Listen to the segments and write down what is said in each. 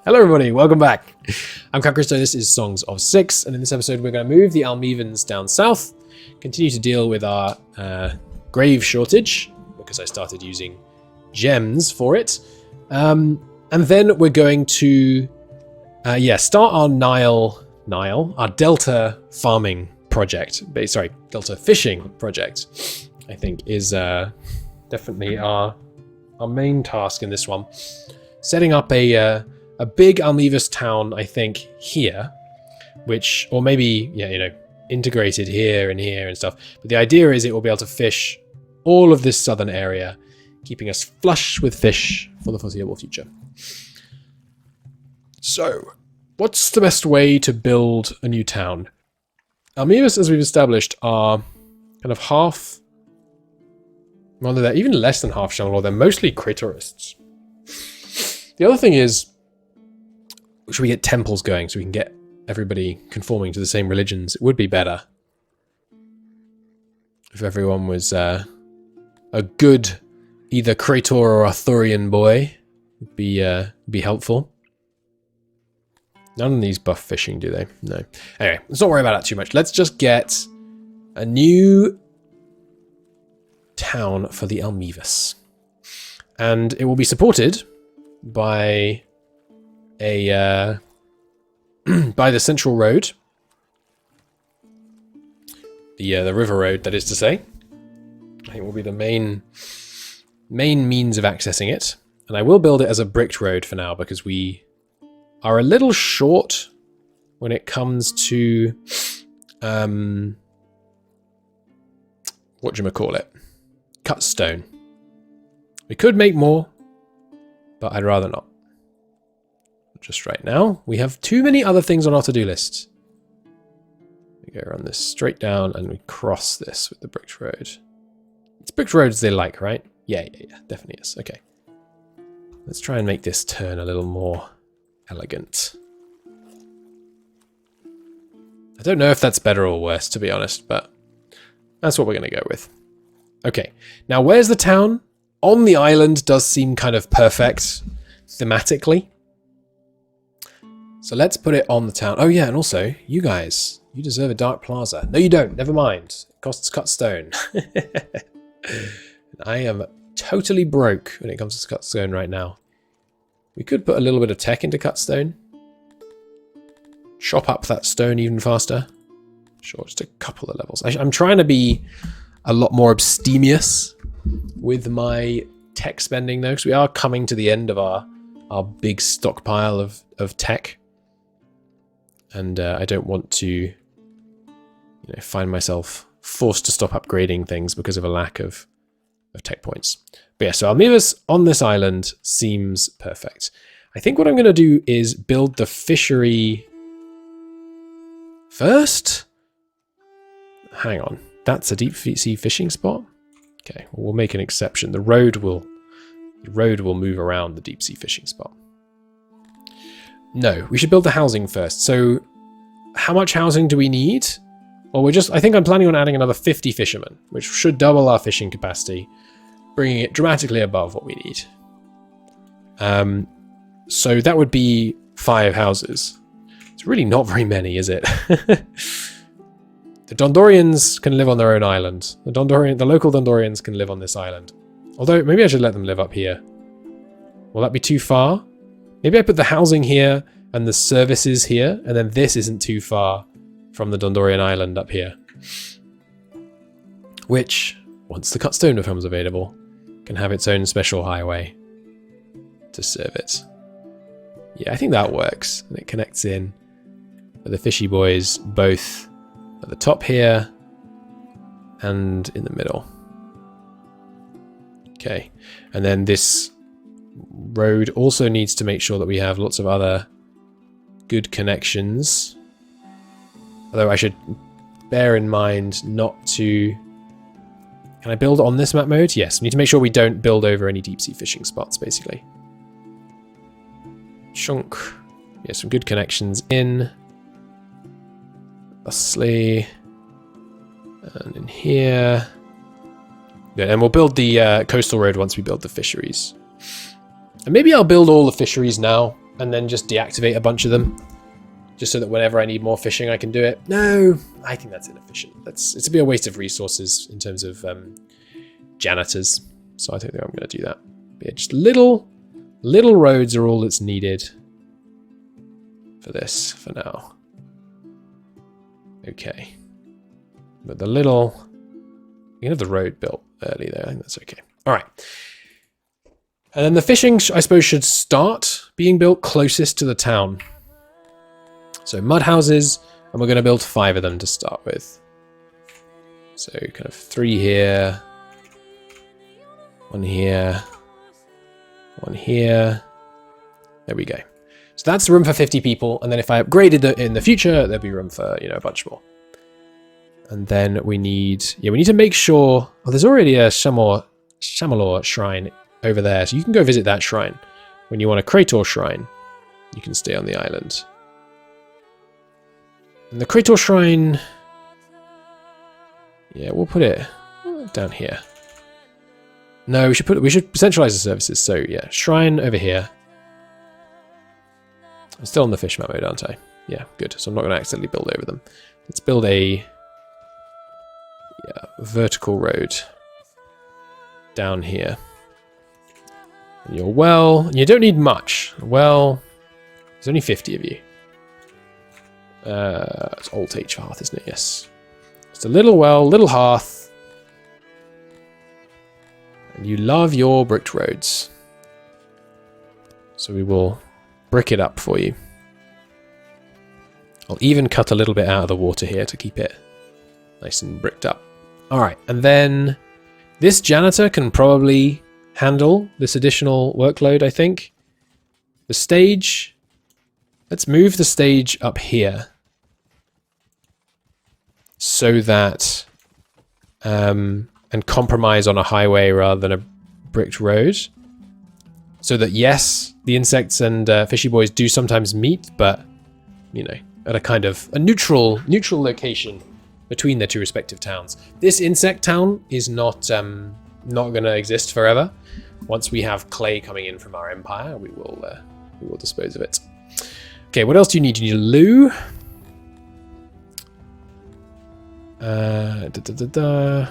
Hello everybody, welcome back. I'm Christo, this is Songs of Six, and in this episode we're going to move the Almevans down south, continue to deal with our grave shortage, because I started using gems for it, and then we're going to start our our delta farming project, delta fishing project, I think is definitely our main task in this one. Setting up a big Almevas town, I think, here, which, or maybe, integrated here and stuff. But the idea is it will be able to fish all of this southern area, keeping us flush with fish for the foreseeable future. So, what's the best way to build a new town? Almevas, as we've established, are kind of half, well, they're even less than half jungle, they're mostly critorists. The other thing is, should we get temples going so we can get everybody conforming to the same religions? It would be better if everyone was a good either Krator or Arthurian boy. Would be helpful. None of these buff fishing, do they? No. Anyway, let's not worry about that too much. Let's just get a new town for the Almevas. And it will be supported by by the central road, the river road, that is to say. I think will be the main means of accessing it, and I will build it as a bricked road for now because we are a little short when it comes to cut stone. We could make more, but I'd rather not. Just right now, we have too many other things on our to-do list. We go around this straight down and we cross this with the bricked road. It's bricked roads they like, right? Yeah, definitely is. Okay. Let's try and make this turn a little more elegant. I don't know if that's better or worse, to be honest, but that's what we're going to go with. Okay, now where's the town? On the island does seem kind of perfect thematically. So let's put it on the town. Oh yeah, and also, you guys, you deserve a dark plaza. No, you don't. Never mind. It costs cut stone. I am totally broke when it comes to cut stone right now. We could put a little bit of tech into cut stone. Chop up that stone even faster. Sure, just a couple of levels. I'm trying to be a lot more abstemious with my tech spending though, because we are coming to the end of our big stockpile of tech. And I don't want to find myself forced to stop upgrading things because of a lack of tech points. But yeah, so Almevas on this island seems perfect. I think what I'm going to do is build the fishery first. Hang on. That's a deep sea fishing spot? Okay, well, we'll make an exception. The road will move around the deep sea fishing spot. No, we should build the housing first. So, how much housing do we need? Well, I think I'm planning on adding another 50 fishermen, which should double our fishing capacity, bringing it dramatically above what we need. So that would be 5 houses. It's really not very many, is it? The Dundorians can live on their own island. The local Dundorians can live on this island. Although, maybe I should let them live up here. Will that be too far? Maybe I put the housing here and the services here, and then this isn't too far from the Dundorian island up here. Which, once the cut stone becomes available, can have its own special highway to serve it. Yeah, I think that works. And it connects in with the fishy boys both at the top here and in the middle. Okay, and then this road also needs to make sure that we have lots of other good connections. Although I should bear in mind not to... Can I build on this map mode? Yes, we need to make sure we don't build over any deep sea fishing spots, basically. Chunk. Yeah, some good connections in. Thusly. And in here. Yeah, and we'll build the coastal road once we build the fisheries. And maybe I'll build all the fisheries now, and then just deactivate a bunch of them, just so that whenever I need more fishing, I can do it. No, I think that's inefficient. It's a be a waste of resources in terms of janitors. So I don't think I'm going to do that. But yeah, just little roads are all that's needed for this for now. Okay, but the little, you can have the road built early there. I think that's okay. All right. And then the fishing, I suppose, should start being built closest to the town. So mud houses, and we're going to build 5 of them to start with. So kind of 3 here, 1 here, 1 here. There we go. So that's room for 50 people, and then if I upgraded it in the future, there'd be room for, you know, a bunch more. And then we need to make sure. Oh, there's already a Shamalor shrine over there, so you can go visit that shrine. When you want a Krator shrine, you can stay on the island. And the Krator shrine, yeah, we'll put it down here. No, we should centralize the services. So yeah, shrine over here. I'm still on the fish map mode, aren't I? Yeah, good. So I'm not going to accidentally build over them. Let's build a vertical road down here. And your well, you don't need much. Well, there's only 50 of you. It's Alt H for hearth, isn't it? Yes. Just a little well, little hearth. And you love your bricked roads. So we will brick it up for you. I'll even cut a little bit out of the water here to keep it nice and bricked up. Alright, and then this janitor can probably handle this additional workload, I think. The stage. Let's move the stage up here. So that and compromise on a highway rather than a bricked road. So that yes, the insects and fishy boys do sometimes meet, but you know, at a kind of a neutral location between their 2 respective towns. This insect town is not going to exist forever. Once we have clay coming in from our empire, we will dispose of it. Okay, what else do you need? You need a loo.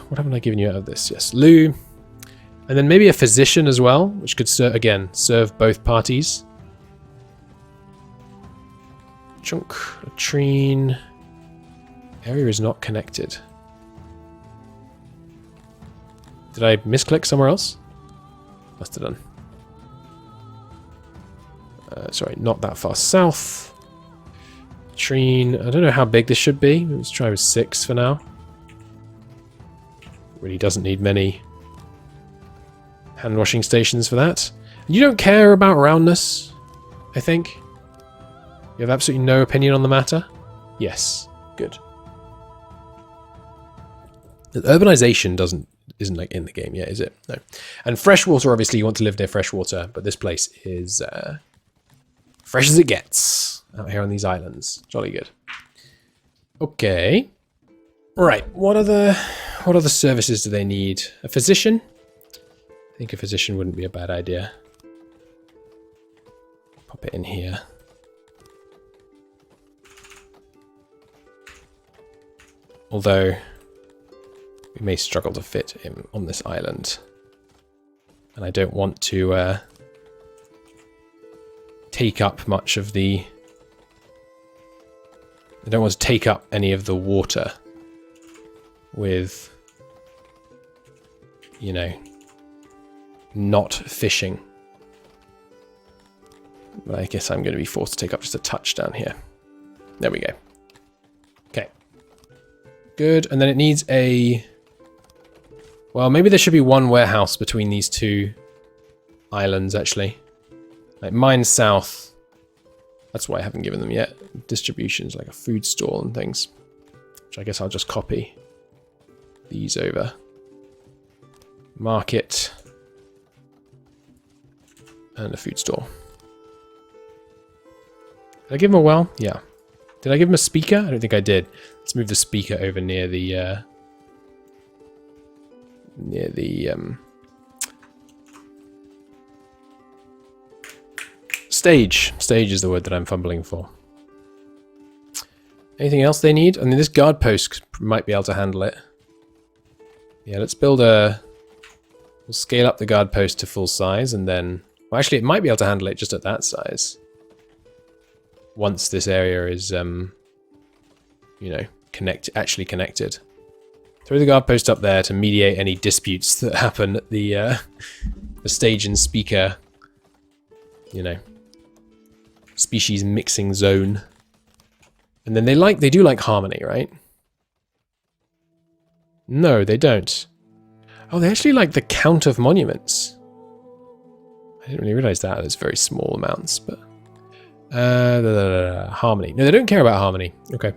What haven't I given you out of this? Yes, loo. And then maybe a physician as well, which could serve both parties. Chunk, latrine. Area is not connected. Did I misclick somewhere else? Must have done. Sorry, not that far south. Latrine. I don't know how big this should be. Let's try with 6 for now. Really doesn't need many hand washing stations for that. You don't care about roundness, I think. You have absolutely no opinion on the matter? Yes. Good. Urbanization isn't like in the game yet, is it? No. And freshwater, obviously you want to live near freshwater, but this place is fresh as it gets out here on these islands. Jolly good. Okay. Right. What other services do they need? A physician? I think a physician wouldn't be a bad idea. Pop it in here. Although we may struggle to fit him on this island. And I don't want to take up much of the... I don't want to take up any of the water with, you know, not fishing. But I guess I'm going to be forced to take up just a touch down here. There we go. Okay. Good. And then it needs a... Well, maybe there should be one warehouse between these 2 islands, actually. Like mine south. That's why I haven't given them yet. Distributions, like a food stall and things. Which I guess I'll just copy these over. Market. And a food store. Did I give him a well? Yeah. Did I give him a speaker? I don't think I did. Let's move the speaker over near the Stage. Stage is the word that I'm fumbling for. Anything else they need? I mean, this guard post might be able to handle it. Yeah, let's build a... We'll scale up the guard post to full size and then... Well, actually, it might be able to handle it just at that size. Once this area is, you know, actually connected. Throw the guard post up there to mediate any disputes that happen at the stage and speaker, you know, species mixing zone. And then they do like harmony, right? No, they don't. Oh, they actually like the count of monuments. I didn't really realize that. It's very small amounts, but... harmony. No, they don't care about harmony. Okay.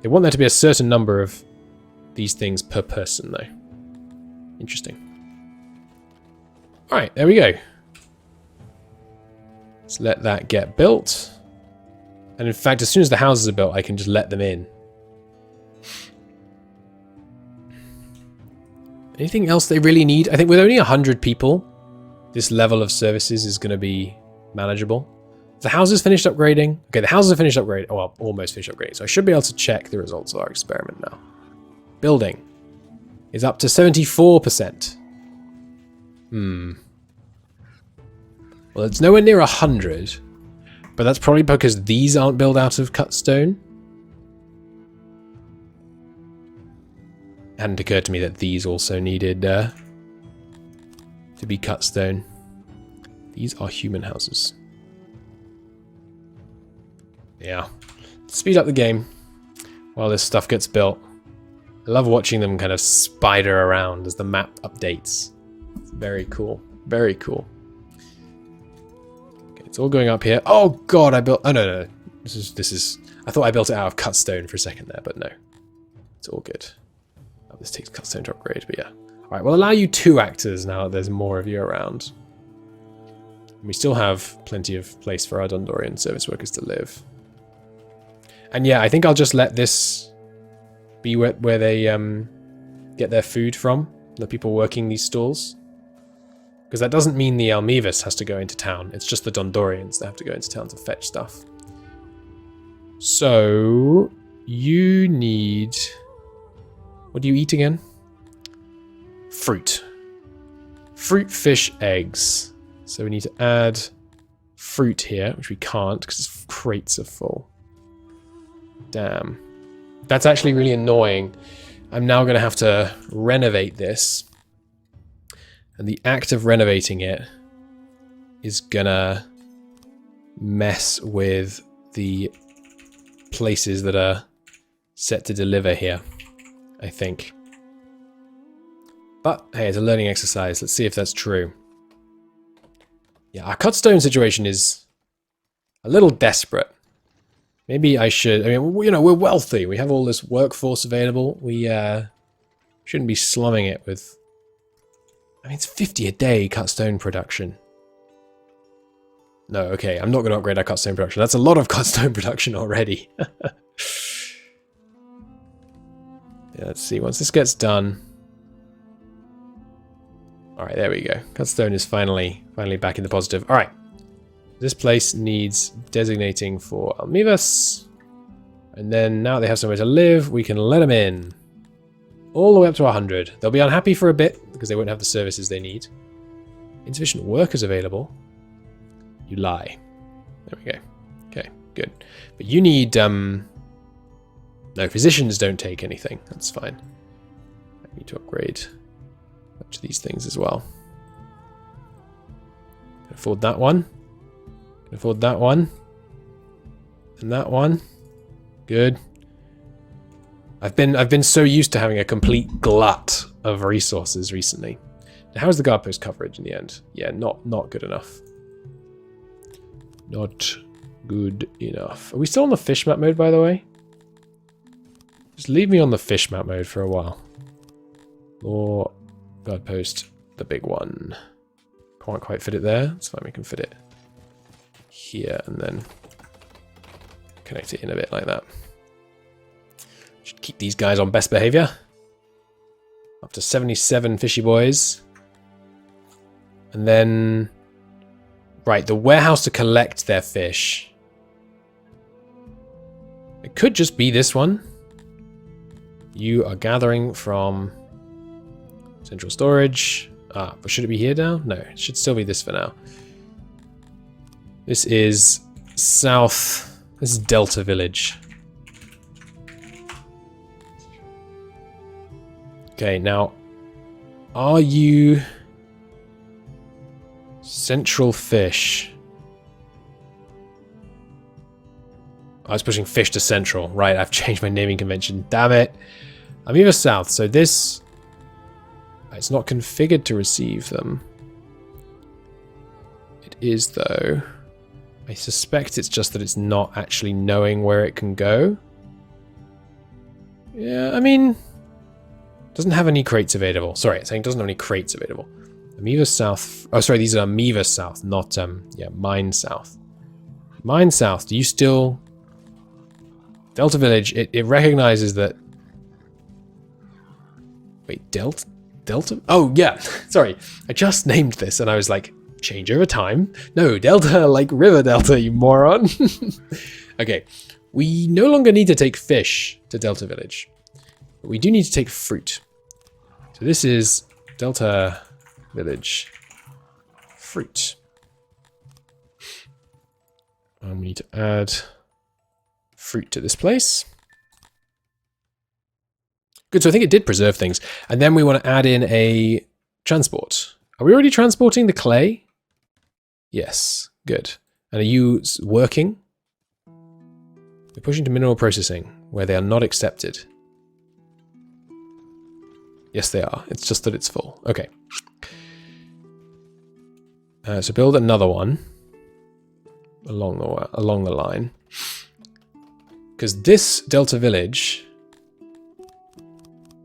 They want there to be a certain number of these things per person, though. Interesting. Alright, there we go. Let's let that get built. And in fact, as soon as the houses are built, I can just let them in. Anything else they really need? I think with only 100 people, this level of services is going to be manageable. The houses finished upgrading. Okay, the houses are finished upgrading. Oh, well, almost finished upgrading. So I should be able to check the results of our experiment now. Building is up to 74%. Well, it's nowhere near 100. But that's probably because these aren't built out of cut stone. Hadn't occurred to me that these also needed to be cut stone. These are human houses. Yeah. Speed up the game while this stuff gets built. I love watching them kind of spider around as the map updates. It's very cool. Very cool. Okay, it's all going up here. Oh god, I built... Oh no. This is... I thought I built it out of cut stone for a second there, but no. It's all good. Oh, this takes cut stone to upgrade, but yeah. Alright, we'll allow you 2 actors now that there's more of you around. And we still have plenty of place for our Dundorian service workers to live. And yeah, I think I'll just let this be where they get their food from, the people working these stalls. Because that doesn't mean the Almivas has to go into town, it's just the Dundorians that have to go into town to fetch stuff. So, you need... What do you eat again? Fruit. Fruit, fish, eggs. So we need to add fruit here, which we can't because its crates are full. Damn. That's actually really annoying. I'm now going to have to renovate this. And the act of renovating it is going to mess with the places that are set to deliver here, I think. But, hey, it's a learning exercise. Let's see if that's true. Yeah, our cut stone situation is a little desperate. Maybe I should... I mean, you know, we're wealthy. We have all this workforce available. We shouldn't be slumming it with... I mean, it's 50 a day cut stone production. No, okay, I'm not going to upgrade our cut stone production. That's a lot of cut stone production already. Yeah, let's see. Once this gets done... Alright, there we go. Cut stone is finally back in the positive. Alright. This place needs designating for Almivas. And then now they have somewhere to live, we can let them in. All the way up to 100. They'll be unhappy for a bit because they won't have the services they need. Insufficient workers available. You lie. There we go. Okay, good. But you need... No, physicians don't take anything. That's fine. I need to upgrade to these things as well. Can afford that one. Can afford that one. And that one. Good. I've been so used to having a complete glut of resources recently. Now, how is the guard post coverage in the end? Yeah, not good enough. Not good enough. Are we still on the fish map mode, by the way? Just leave me on the fish map mode for a while. Or guard post, the big one. Can't quite fit it there. It's fine, we can fit it here and then connect it in a bit like that. Should keep these guys on best behavior. Up to 77 fishy boys. And then Right, the warehouse to collect their fish. It could just be this one. You are gathering from central storage. Ah, but should it be here now? No, it should still be this for now. This is south. This is Delta Village. Okay, now, are you central fish? I was pushing fish to central. Right, I've changed my naming convention. Damn it. I'm either south, so this... It's not configured to receive them. It is, though. I suspect it's just that it's not actually knowing where it can go. Yeah, I mean... Doesn't have any crates available. Sorry, it's saying doesn't have any crates available. Amoeba South... Oh, sorry, these are Amoeba South, not, yeah, Mine South. Mine South, do you still... Delta Village, it recognizes that... Wait, Delta? Oh, yeah. Sorry. I just named this and I was like, change over time? No, Delta, like River Delta, you moron. Okay. We no longer need to take fish to Delta Village. But we do need to take fruit. So this is Delta Village fruit. And we need to add fruit to this place. Good, so I think it did preserve things. And then we want to add in a transport. Are we already transporting the clay? Yes, good. And are you working? We're pushing to mineral processing, where they are not accepted. Yes, they are. It's just that it's full. Okay. So build another one along the line. Because this Delta Village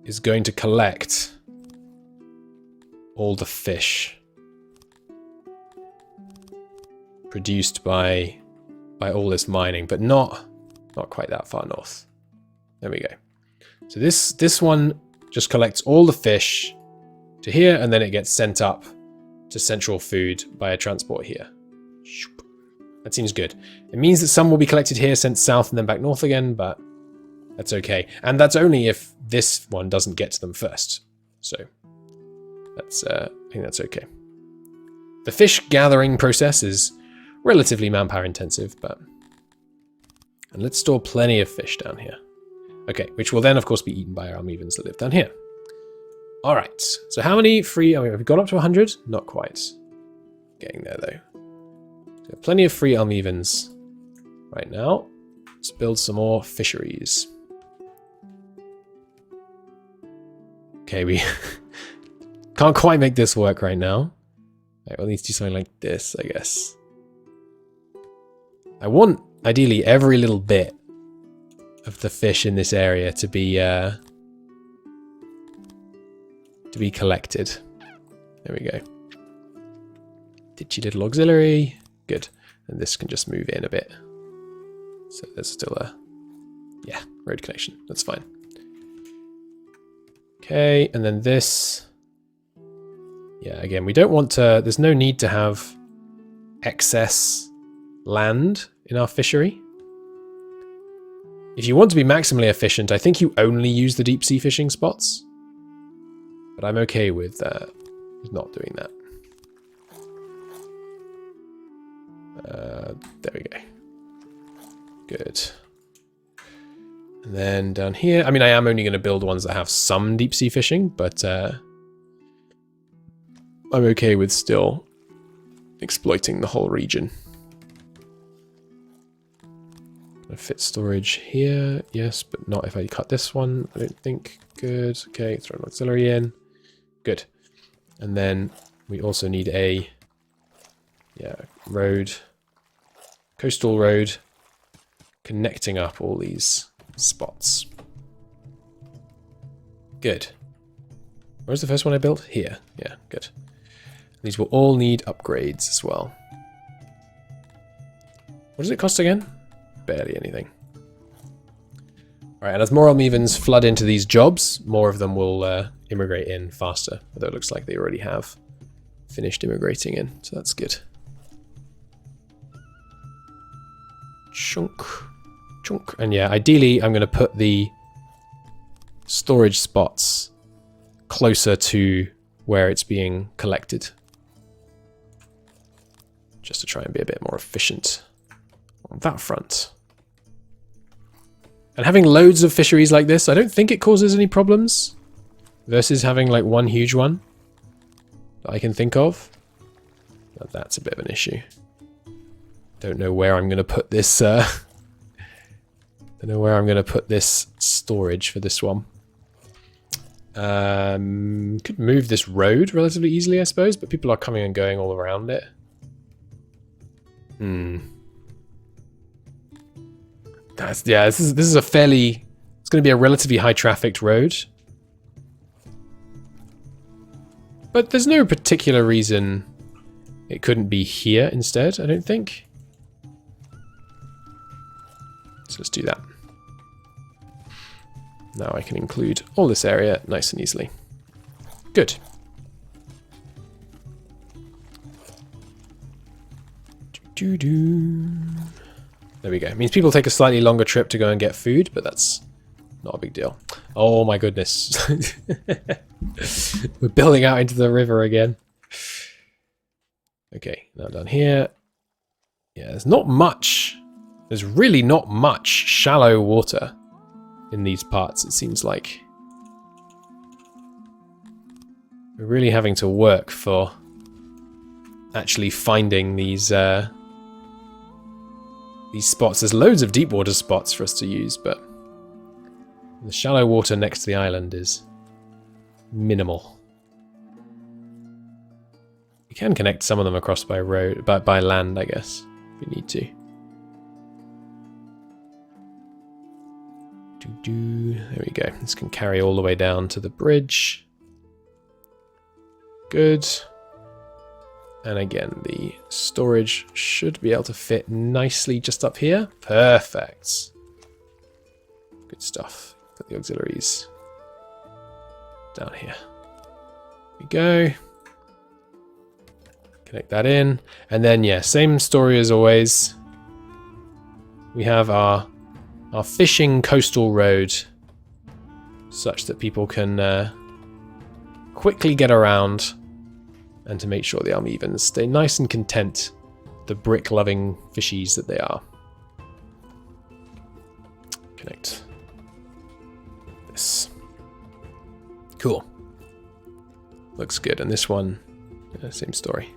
is going to collect all the fish produced by all this mining, but not quite that far north. There we go. So this one just collects all the fish to here, and then it gets sent up to central food by a transport here. That seems good. It means that some will be collected here, sent south, and then back north again, but that's okay. And that's only if this one doesn't get to them first. So that's I think that's okay. The fish gathering process is relatively manpower intensive, but... And let's store plenty of fish down here. Okay, which will then, of course, be eaten by our Almevans that live down here. All right, so how many free... Oh, have we gone up to 100? Not quite. Getting there, though. So plenty of free Almevans right now. Let's build some more fisheries. Okay, we can't quite make this work right now. Right, we'll need to do something like this, I guess. I want, ideally, every little bit of the fish in this area to be collected. There we go. Ditchy little auxiliary. Good. And this can just move in a bit. So there's still a, yeah, road connection. That's fine. Okay, and then this. Yeah, again, we don't want to, there's no need to have excess land in our fishery. If you want to be maximally efficient, I think you only use the deep sea fishing spots. But I'm okay with not doing that. There we go. Good. And then down here, I mean, I am only going to build ones that have some deep sea fishing, but I'm okay with still exploiting the whole region. Fit storage here, yes, but not if I cut this one, I don't think. Good, okay, throw an auxiliary in. Good. And then we also need a, yeah, road, coastal road, connecting up all these spots. Good. Where's the first one I built? Here. Yeah, good. These will all need upgrades as well. What does it cost again? Barely anything. Alright, and as more Almevans flood into these jobs, more of them will immigrate in faster. Although it looks like they already have finished immigrating in, so that's good. Chunk. Chunk. And yeah, ideally I'm going to put the storage spots closer to where it's being collected. Just to try and be a bit more efficient on that front. And having loads of fisheries like this, I don't think it causes any problems versus having like one huge one that I can think of. But that's a bit of an issue. Don't know where I'm going to put this. Don't know where I'm going to put this storage for this one. Could move this road relatively easily, I suppose, but people are coming and going all around it. This is a fairly. It's going to be a relatively high trafficked road, but there's no particular reason it couldn't be here instead. I don't think. So let's do that. Now I can include all this area nice and easily. Good. There we go. It means people take a slightly longer trip to go and get food, but that's not a big deal. Oh my goodness. We're building out into the river again. Okay, now down here. Yeah, there's not much. There's really not much shallow water in these parts, it seems like. We're really having to work for actually finding these spots. There's loads of deep water spots for us to use, but the shallow water next to the island is minimal. You can connect some of them across by road, by land, I guess, if you need to. There we go. This can carry all the way down to the bridge. Good. And again, the storage should be able to fit nicely just up here. Perfect. Good stuff. Put the auxiliaries down here. There we go. Connect that in. And then, yeah, same story as always. We have our fishing coastal road such that people can quickly get around and to make sure the Almevans stay nice and content, the brick-loving fishies that they are. Connect this. Cool. Looks good. And this one, same story.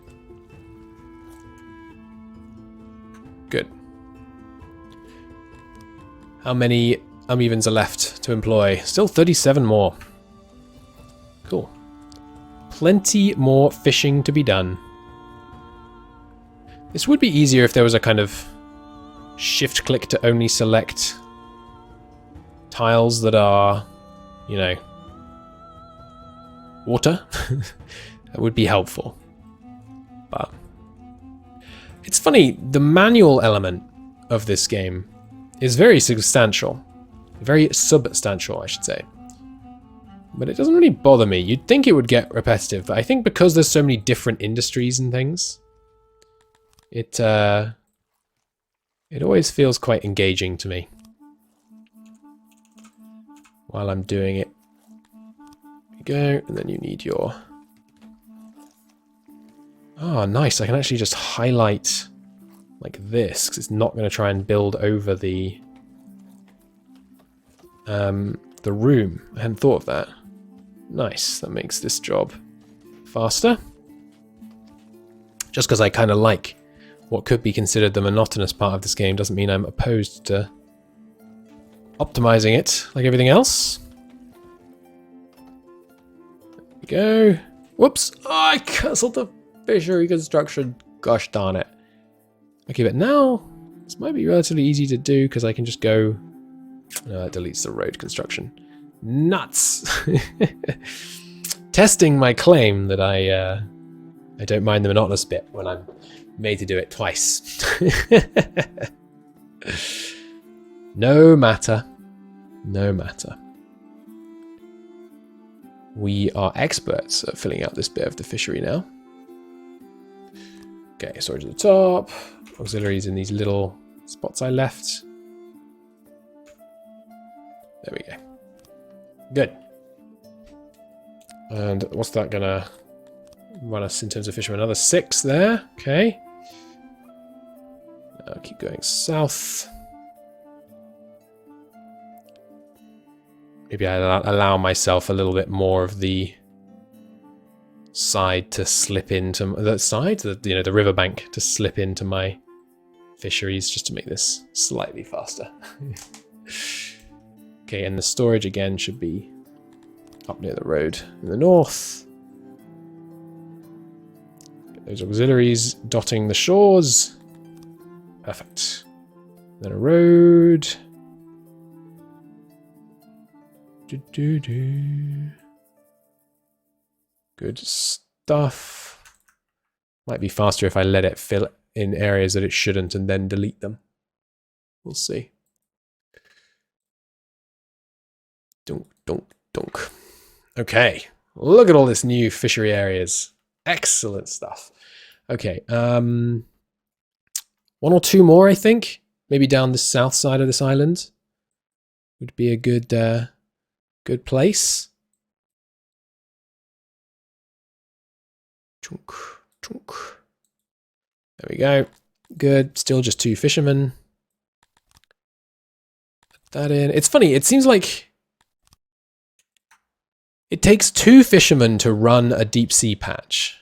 Good. How many Almevans are left to employ? Still 37 more. Cool. Plenty more fishing to be done. This would be easier if there was a kind of shift click to only select tiles that are, you know, water. That would be helpful. But it's funny, the manual element of this game is very substantial. Very substantial, I should say. But it doesn't really bother me. You'd think it would get repetitive, but I think because there's so many different industries and things, it always feels quite engaging to me while I'm doing it. There you go, and then you need your... Oh, nice. I can actually just highlight like this, because it's not going to try and build over the room. I hadn't thought of that. Nice, that makes this job faster. Just because I kind of like what could be considered the monotonous part of this game doesn't mean I'm opposed to optimizing it like everything else. There we go. Whoops, oh, I cancelled the fishery construction. Gosh darn it. Okay, but now this might be relatively easy to do because I can just go... No, that deletes the road construction. Nuts! Testing my claim that I don't mind the monotonous bit when I'm made to do it twice. No matter. No matter. We are experts at filling out this bit of the fishery now. Okay, storage at the top. Auxiliaries in these little spots I left. There we go. Good. And what's that gonna run us in terms of fishermen? Another 6 there. Okay. I'll keep going south. Maybe I allow myself a little bit more of the side to slip into the side, the riverbank to slip into my fisheries, just to make this slightly faster. Okay, and the storage again should be up near the road in the north. Get those auxiliaries dotting the shores. Perfect. Then a road. Good stuff. Might be faster if I let it fill in areas that it shouldn't and then delete them. We'll see. Dunk, dunk, dunk. Okay. Look at all this new fishery areas. Excellent stuff. Okay. 1 or 2 more, I think. Maybe down the south side of this island would be a good good place. Chunk, chunk. There we go. Good. Still just 2 fishermen. Put that in. It's funny. It seems like it takes 2 fishermen to run a deep sea patch,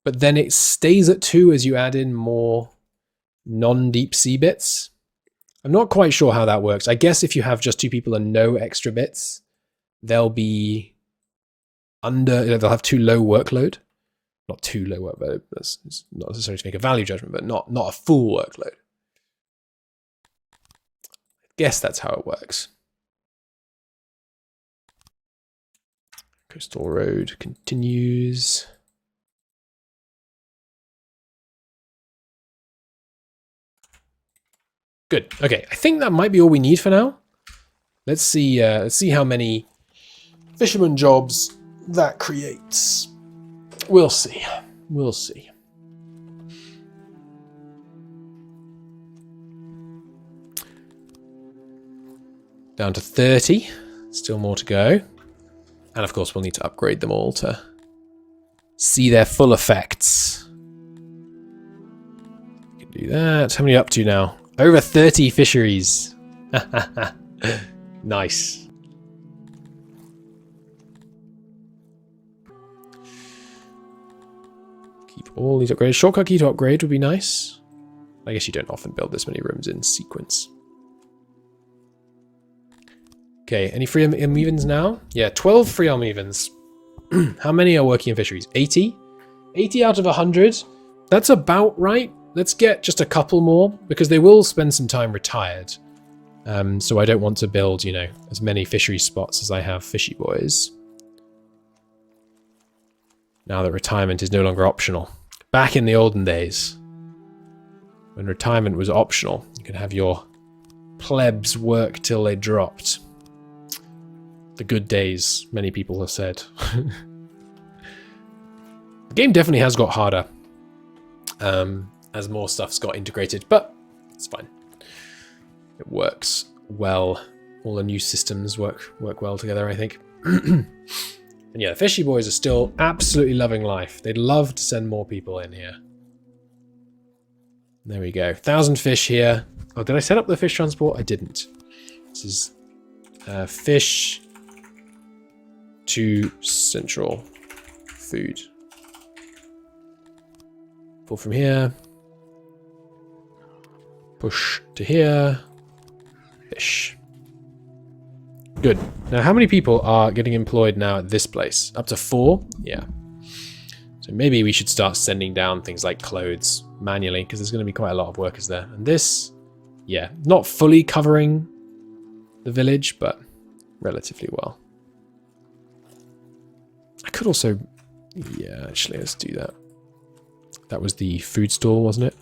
but then it stays at 2 as you add in more non-deep sea bits. I'm not quite sure how that works. I guess if you have just 2 people and no extra bits, they'll be they'll have too low workload. Not too low work, but that's not necessarily to make a value judgment, but not a full workload. I guess that's how it works. Coastal road continues. Good. Okay, I think that might be all we need for now. Let's see how many fisherman jobs that creates. We'll see. We'll see. Down to 30. Still more to go. And of course, we'll need to upgrade them all to see their full effects. We can do that. How many are up to now? Over 30 fisheries. Nice. Keep all these upgrades. Shortcut key to upgrade would be nice. I guess you don't often build this many rooms in sequence. Okay, any free Almevans now? Yeah, 12 free Almevans. How many are working in fisheries? 80? 80 out of 100? That's about right. Let's get just a couple more, because they will spend some time retired. So I don't want to build, as many fishery spots as I have fishy boys. Now that retirement is no longer optional. Back in the olden days, when retirement was optional, you could have your plebs work till they dropped. The good days, many people have said. The game definitely has got harder as more stuff's got integrated, but it's fine. It works well. All the new systems work well together, I think. And yeah, the fishy boys are still absolutely loving life. They'd love to send more people in here. There we go. 1,000 fish here. Oh, did I set up the fish transport? I didn't. This is fish to central food. Pull from here. Push to here. Fish. Good. Now, how many people are getting employed now at this place? Up to 4? Yeah. So maybe we should start sending down things like clothes manually, because there's going to be quite a lot of workers there. And this, yeah, not fully covering the village, but relatively well. I could also, yeah, actually, let's do that. That was the food stall, wasn't it?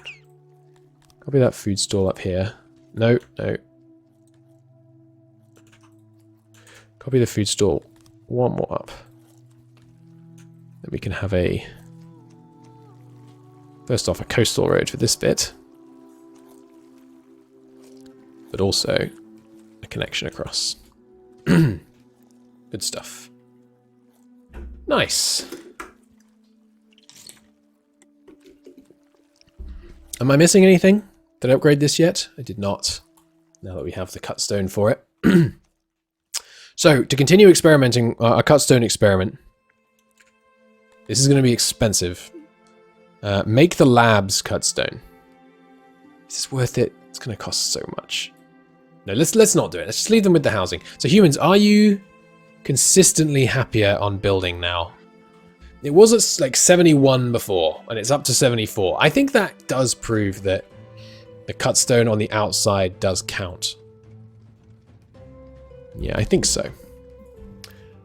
Copy that food stall up here. No, no. Copy the food stall one more up. Then we can have first off, a coastal road for this bit. but also a connection across. Good stuff. Nice. Am I missing anything? Did I upgrade this yet? I did not. Now that we have the cut stone for it. So, to continue experimenting, a cut stone experiment. This is going to be expensive. Make the labs cut stone. Is this worth it? It's going to cost so much. No, let's not do it. Let's just leave them with the housing. So humans, are you consistently happier on building now? It was at like 71 before, and it's up to 74. I think that does prove that the cut stone on the outside does count. Yeah, I think so.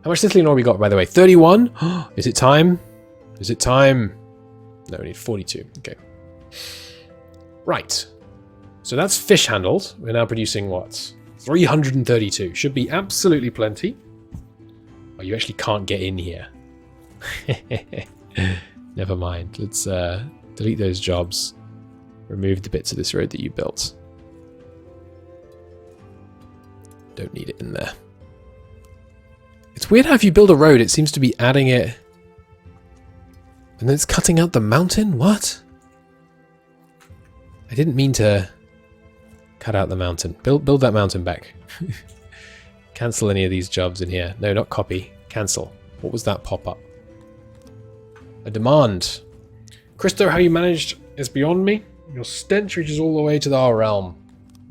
How much Sicilian ore we got, by the way? 31? Is it time? Is it time? No, we need 42. Okay. Right. So that's fish handled. We're now producing what? 332. Should be absolutely plenty. Oh, you actually can't get in here. Never mind. Let's delete those jobs. Remove the bits of this road that you built. Don't need it in there. It's weird how if you build a road, it seems to be adding it. And then it's cutting out the mountain? What? I didn't mean to cut out the mountain. Build that mountain back. Cancel any of these jobs in here. No, not copy. Cancel. What was that pop-up? A demand. Christo, how you managed is beyond me. Your stench reaches all the way to our realm.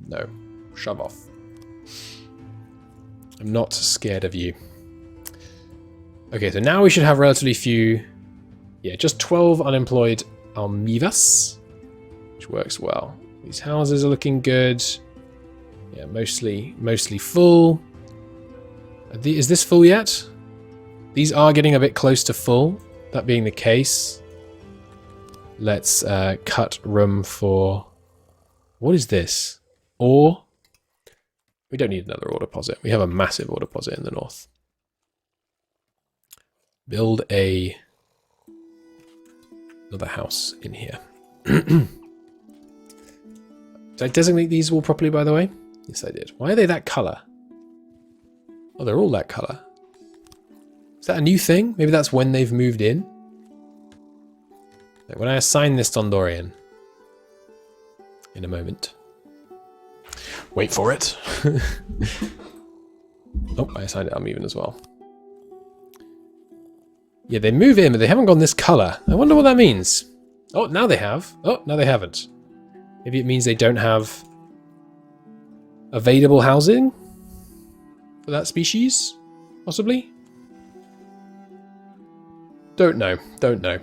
No. Shove off. I'm not scared of you. Okay, so now we should have relatively few... Yeah, just 12 unemployed almivas, which works well. These houses are looking good. Yeah, mostly full. Is this full yet? These are getting a bit close to full. That being the case, let's cut room for... What is this? Ore? We don't need another ore deposit. We have a massive ore deposit in the north. Build another house in here. Did I designate these all properly, by the way? Yes, I did. Why are they that colour? Oh, they're all that colour. Is that a new thing? Maybe that's when they've moved in? Like when I assign this Dundorian. In a moment. Wait for it. Oh, I assigned it uneven as well. Yeah, they move in, but they haven't gone this colour. I wonder what that means. Oh, now they have. Oh, no, they haven't. Maybe it means they don't have available housing for that species, possibly. Don't know. Don't know.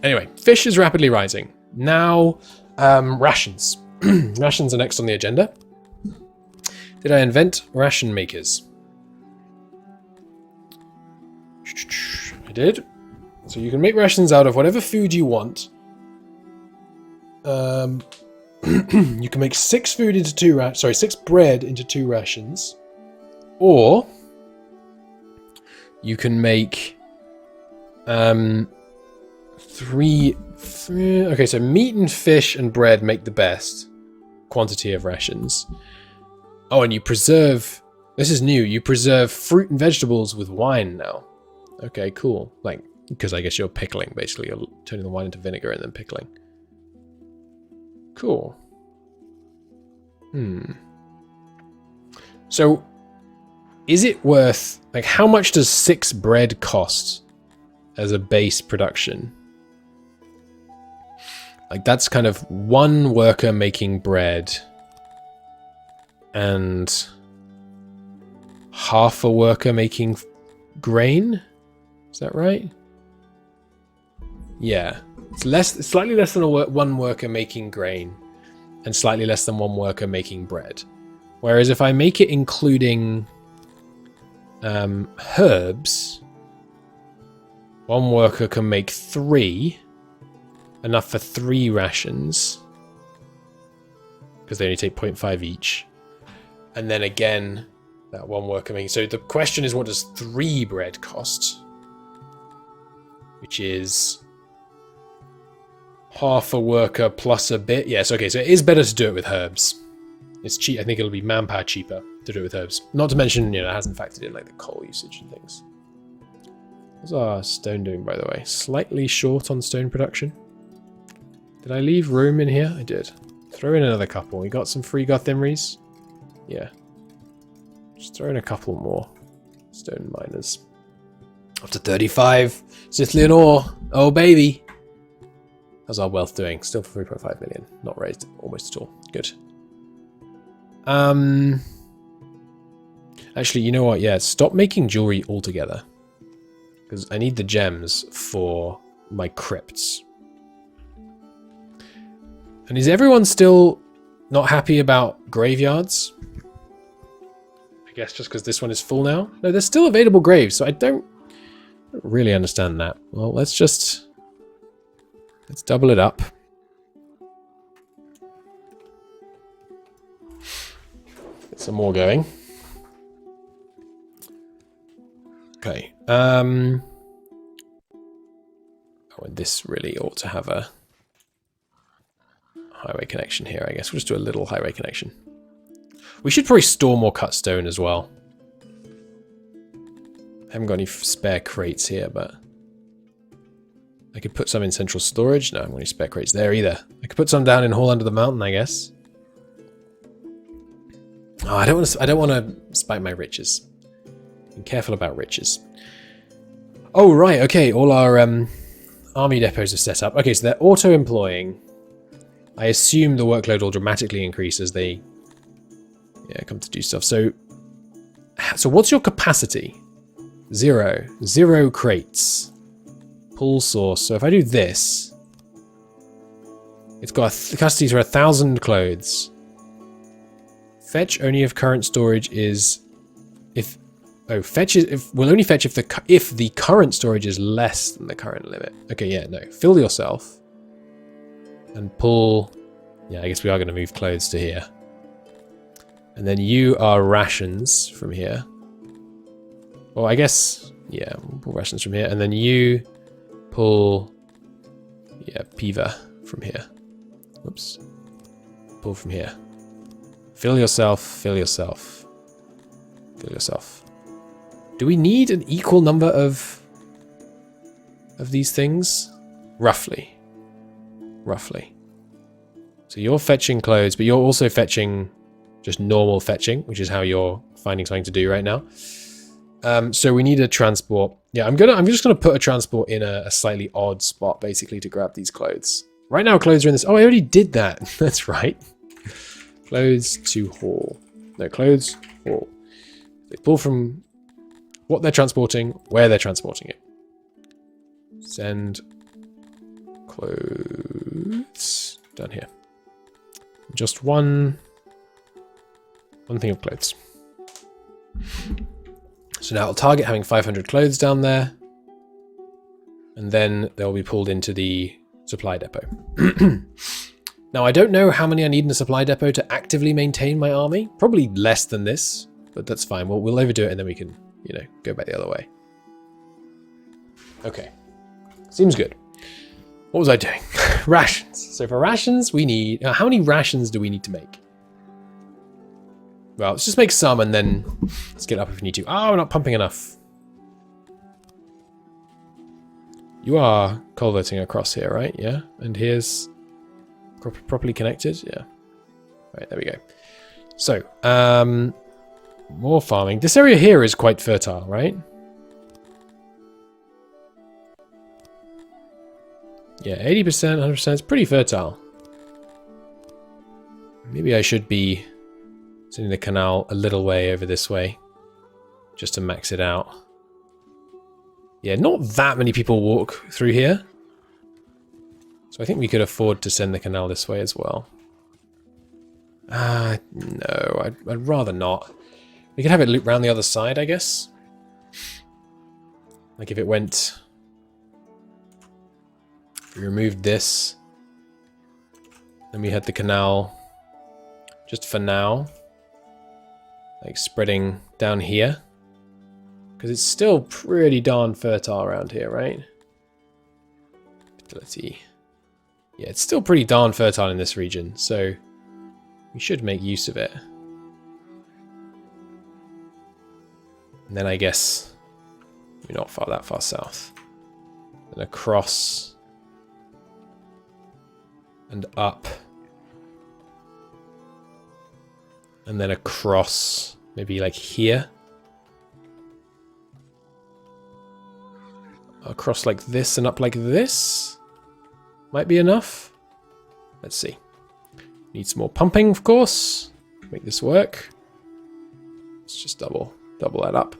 Anyway, fish is rapidly rising. Now, rations. Rations are next on the agenda. Did I invent ration makers? I did. So you can make rations out of whatever food you want. You can make 6 food into 6 bread into 2 rations. Or you can make 3 okay, so meat and fish and bread make the best quantity of rations. Oh, and you preserve, this is new, you preserve fruit and vegetables with wine now. Okay, cool. Like, because I guess you're pickling, basically. You're turning the wine into vinegar and then pickling. Cool. So, is it worth, like, how much does 6 bread cost as a base production? Like, that's kind of 1 worker making bread and half a worker making grain? Is that right? Yeah. It's slightly less than 1 worker making grain and slightly less than 1 worker making bread. Whereas if I make it including herbs, 1 worker can make 3, enough for 3 rations, because they only take 0.5 each. And then again, that 1 worker making. So the question is, what does 3 bread cost? Which is half a worker plus a bit. Yes, okay, so it is better to do it with herbs. It's cheap. I think it'll be manpower cheaper to do it with herbs. Not to mention, you know, it hasn't factored in like the coal usage and things. What's our stone doing, by the way? Slightly short on stone production. Did I leave room in here? I did. Throw in another couple. We got some free Gothimries. Yeah. Just throw in a couple more stone miners. Up to 35. Scythian ore. Oh, baby. How's our wealth doing? Still for 3.5 million. Not raised almost at all. Good. Actually, you know what? Yeah, stop making jewelry altogether. Because I need the gems for my crypts. And is everyone still not happy about graveyards? I guess just because this one is full now? No, there's still available graves, so I don't really understand that. Well, let's double it up. Get some more going. Okay. Oh, and this really ought to have a highway connection here, I guess. We'll just do a little highway connection. We should probably store more cut stone as well. I haven't got any spare crates here, but I could put some in central storage. No, I haven't got any spare crates there either. I could put some down in Hall Under the Mountain, I guess. Oh, I don't want to spite my riches. Be careful about riches. Oh, right, okay, all our army depots are set up. Okay, so they're auto-employing. I assume the workload will dramatically increase as they come to do stuff. So what's your capacity? 0. 0 crates. Pull source. So if I do this, it's got a capacity for 1,000 clothes. Fetch only if current storage is will only fetch if the current storage is less than the current limit. Okay, yeah, no. Fill yourself and pull. Yeah, I guess we are going to move clothes to here. And then you are rations from here. Well, I guess, yeah, we'll pull rations from here. And then you pull, yeah, Piva from here. Oops. Pull from here. Fill yourself, fill yourself, fill yourself. Do we need an equal number of these things? Roughly. Roughly. So you're fetching clothes, but you're also fetching just normal fetching, which is how you're finding something to do right now. So we need a transport. Yeah, I'm just gonna put a transport in a slightly odd spot, basically, to grab these clothes. Right now, clothes are in this. Oh, I already did that. That's right. Clothes to haul. No, clothes haul. They pull from what they're transporting, where they're transporting it. Send clothes down here. Just one thing of clothes. So now I'll target having 500 clothes down there, and then they'll be pulled into the supply depot. Now I don't know how many I need in a supply depot to actively maintain my army. Probably less than this, but that's fine. We'll overdo it and then we can, you know, go back the other way. Okay, seems good. What was I doing? Rations. So for rations, we need... how many rations do we need to make? Well, let's just make some and then let's get up if we need to. Oh, we're not pumping enough. You are culverting across here, right? Yeah. And here's properly connected. Yeah. Right, there we go. So, more farming. This area here is quite fertile, right? Yeah, 80%, 100%. It's pretty fertile. Maybe I should be sending the canal a little way over this way, just to max it out. Yeah, not that many people walk through here. So I think we could afford to send the canal this way as well. No, I'd rather not. We could have it loop round the other side, I guess. Like if it went... we removed this. Then we had the canal just for now. Like spreading down here. Because it's still pretty darn fertile around here, right? Fertility. Yeah, it's still pretty darn fertile in this region. So we should make use of it. And then I guess we're not that far south. And across and up. And then across, maybe like here. Across like this and up like this. Might be enough. Let's see. Need some more pumping, of course. Make this work. Let's just double that up.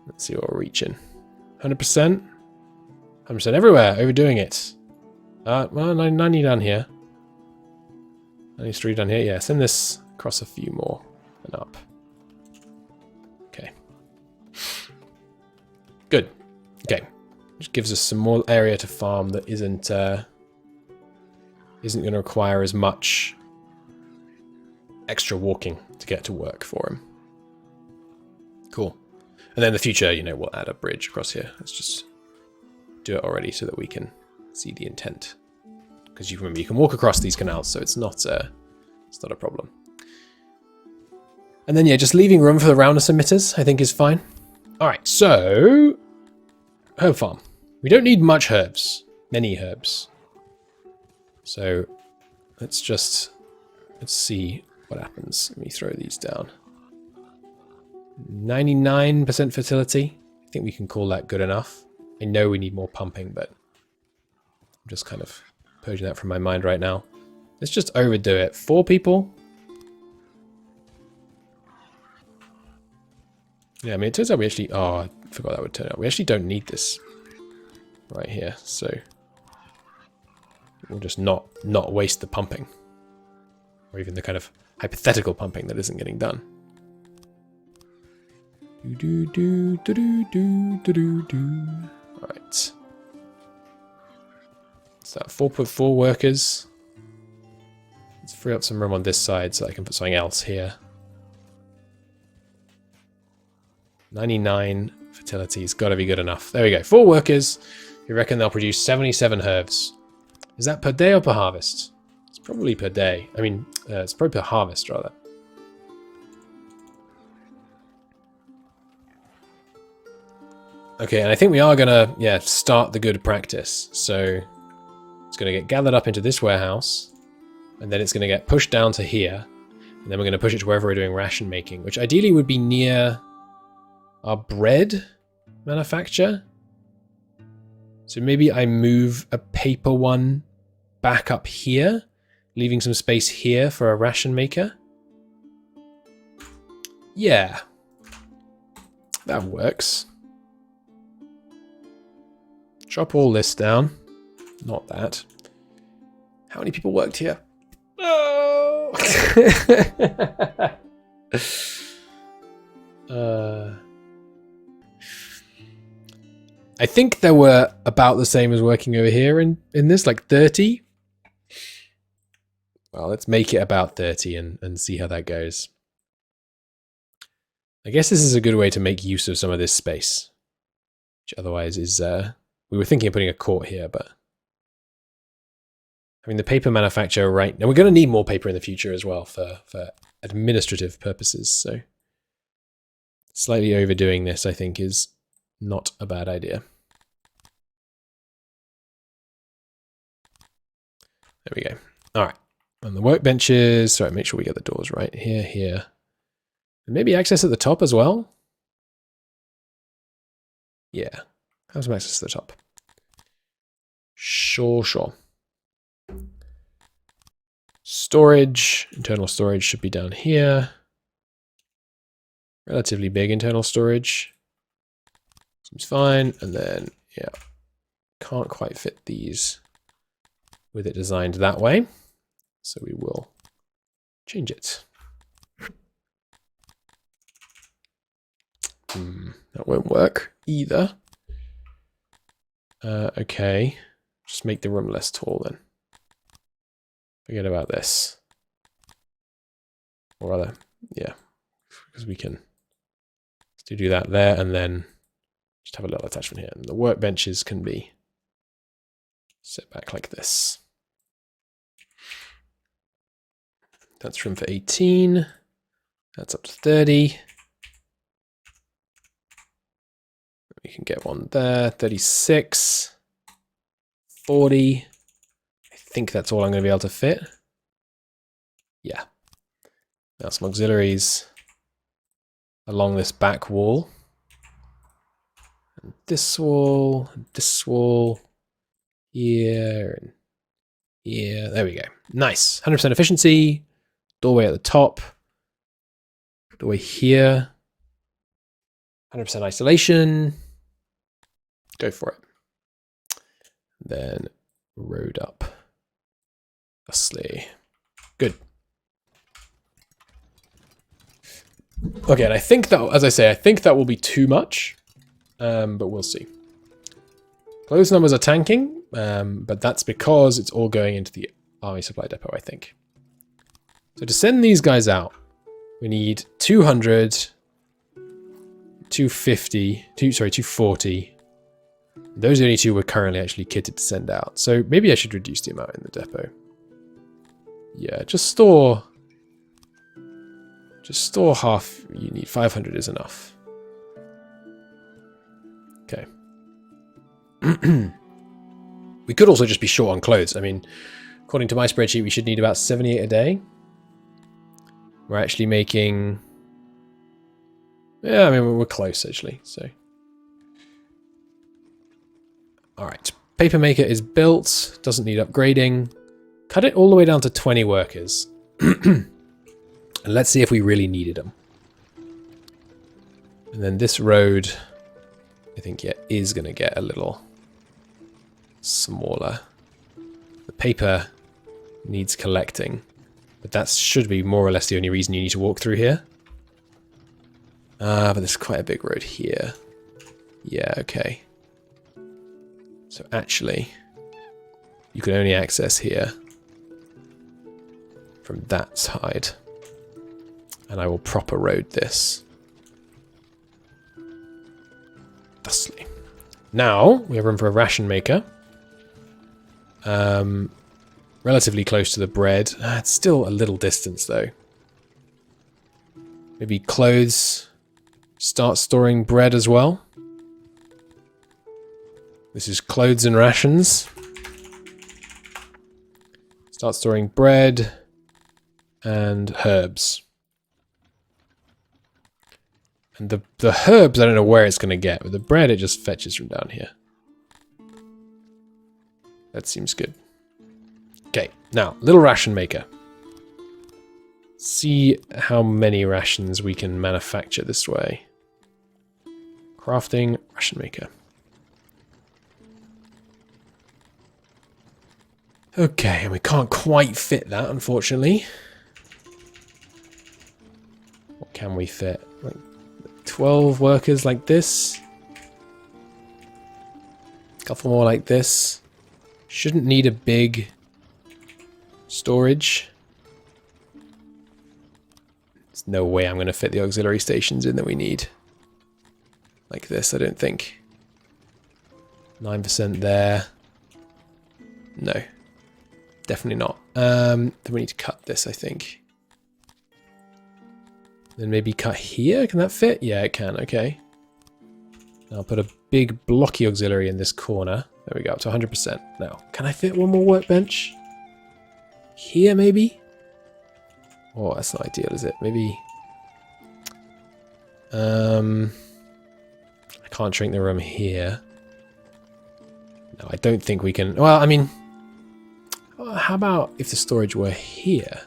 Let's see what we're reaching. 100%. 100% everywhere. Overdoing it. Well, 90 down here. 93 down here. Yeah, send this across a few more and up. Okay. Good. Okay. Which gives us some more area to farm that isn't going to require as much extra walking to get to work for him. Cool. And then in the future, you know, we'll add a bridge across here. Let's just do it already so that we can see the intent. Because you remember, you can walk across these canals, so it's not a problem. And then, yeah, just leaving room for the roundness emitters, I think is fine. All right, so herb farm. We don't need much herbs, many herbs. So let's see what happens. Let me throw these down. 99% fertility. I think we can call that good enough. I know we need more pumping, but I'm just kind of purging that from my mind right now. Let's just overdo it. 4 people. Yeah, I mean, it turns out we actually... Oh, I forgot that would turn out. We actually don't need this right here, so we'll just not waste the pumping. Or even the kind of hypothetical pumping that isn't getting done. Alright. So 4.4 workers. Let's free up some room on this side so I can put something else here. 99 fertility's got to be good enough. There we go. 4 workers. We reckon they'll produce 77 herbs. Is that per day or per harvest? It's probably per day. I mean, it's probably per harvest, rather. Okay, and I think we are going to, yeah, start the good practice. So it's going to get gathered up into this warehouse, and then it's going to get pushed down to here, and then we're going to push it to wherever we're doing ration making, which ideally would be near our bread manufacture. So maybe I move a paper one back up here, leaving some space here for a ration maker. Yeah, that works. Drop all this down. Not that. How many people worked here? Oh! I think there were about the same as working over here in this, like 30. Well, let's make it about 30 and see how that goes. I guess this is a good way to make use of some of this space, which otherwise is... we were thinking of putting a court here, but... I mean, the paper manufacturer, right... Now, we're going to need more paper in the future as well for administrative purposes, so... Slightly overdoing this, I think, is not a bad idea. There we go. All right. And the workbenches... Sorry, make sure we get the doors right. Here. And maybe access at the top as well? Yeah. Have some access to the top. Sure. Storage. Internal storage should be down here. Relatively big internal storage. Seems fine. And then, yeah, can't quite fit these with it designed that way. So we will change it. That won't work either. Okay, just make the room less tall then. Forget about this. Or rather, yeah, because we can still do that there and then just have a little attachment here. And the workbenches can be set back like this. That's room for 18. That's up to 30. We can get one there. 36. 40. I think that's all I'm going to be able to fit. Yeah. Now some auxiliaries along this back wall. And this wall, here, and here. There we go. Nice. 100% efficiency. Doorway at the top. Doorway here. 100% isolation. Go for it. Then road up. Thusly. Good. Okay, and I think that, as I say, I think that will be too much, but we'll see. Clothes numbers are tanking, but that's because it's all going into the army supply depot, I think. So to send these guys out, we need 200, 250, 240. Those are the only two we're currently actually kitted to send out. So maybe I should reduce the amount in the depot. Yeah, just store half you need. 500 is enough. Okay. We could also just be short on clothes. I mean, according to my spreadsheet, we should need about 78 a day. We're actually making... Yeah, I mean, we're close, actually, so... Alright, paper maker is built. Doesn't need upgrading. Cut it all the way down to 20 workers. And let's see if we really needed them. And then this road, I think, yeah, is going to get a little smaller. The paper needs collecting, but that should be more or less the only reason you need to walk through here. But there's quite a big road here. Yeah, okay. So actually, you can only access here from that side. And I will proper road this. Thusly. Now, we have room for a ration maker. Relatively close to the bread. It's still a little distance, though. Maybe clothes. Start storing bread as well. This is clothes and rations. Start storing bread and herbs. And the herbs, I don't know where it's going to get. With the bread, it just fetches from down here. That seems good. Okay, now, little ration maker. See how many rations we can manufacture this way. Crafting, ration maker. Okay, and we can't quite fit that, unfortunately. What can we fit? Like 12 workers like this. A couple more like this. Shouldn't need a big storage. There's no way I'm going to fit the auxiliary stations in that we need. Like this, I don't think. 9% there. No. Definitely not. Then we need to cut this, I think. Then maybe cut here. Can that fit? Yeah, it can. Okay. I'll put a big blocky auxiliary in this corner. There we go, up to 100%. Now, can I fit one more workbench? Here, maybe? Oh, that's not ideal, is it? Maybe... I can't shrink the room here. No, I don't think we can... Well, I mean... How about if the storage were here?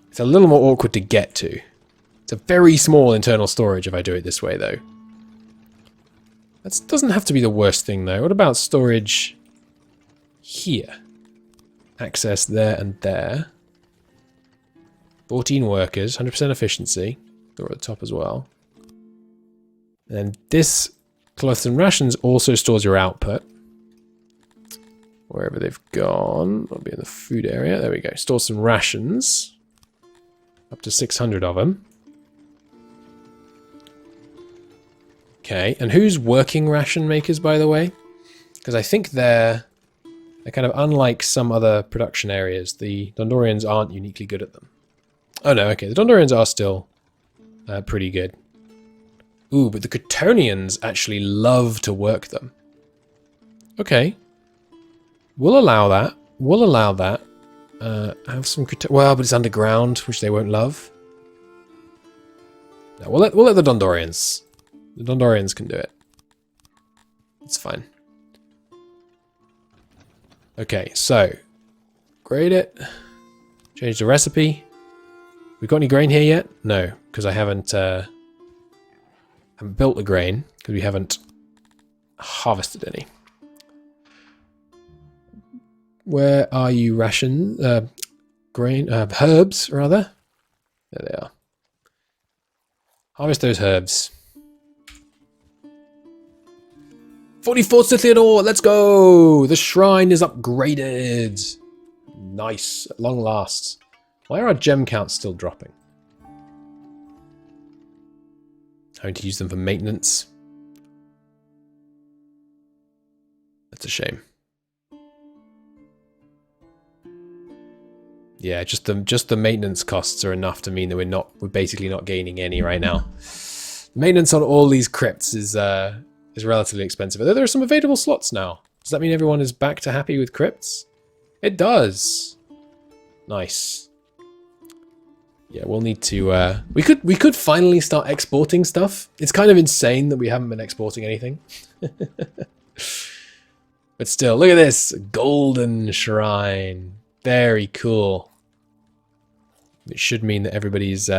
It's a little more awkward to get to. It's a very small internal storage if I do it this way, though. That doesn't have to be the worst thing, though. What about storage here? Access there and there. 14 workers, 100% efficiency. Door at the top as well. And then this cloths and rations also stores your output. Wherever they've gone. I'll be in the food area. There we go. Store some rations. Up to 600 of them. Okay, and who's working ration makers, by the way? Because I think they're They're kind of unlike some other production areas. The Dundorians aren't uniquely good at them. Oh no, okay, the Dundorians are still pretty good. Ooh, but the Cretonians actually love to work them. Okay. We'll allow that. We'll allow that. Have some well, but it's underground, which they won't love. No, we'll let the Dundorians. The Dundorians can do it. It's fine. Okay, so grade it. Change the recipe. We got any grain here yet? No, because I haven't built the grain because we haven't harvested any. Where are you, grain, herbs rather? There they are. Harvest those herbs. 44 Scythian ore, let's go! The shrine is upgraded. Nice, at long last. Why are our gem counts still dropping? Having to use them for maintenance. That's a shame. Yeah, just the maintenance costs are enough to mean that we're basically not gaining any right now. Maintenance on all these crypts is relatively expensive. Although there are some available slots now. Does that mean everyone is back to happy with crypts? It does. Nice. Yeah, we'll need to we could finally start exporting stuff. It's kind of insane that we haven't been exporting anything. But still, look at this golden shrine. Very cool. It should mean that everybody's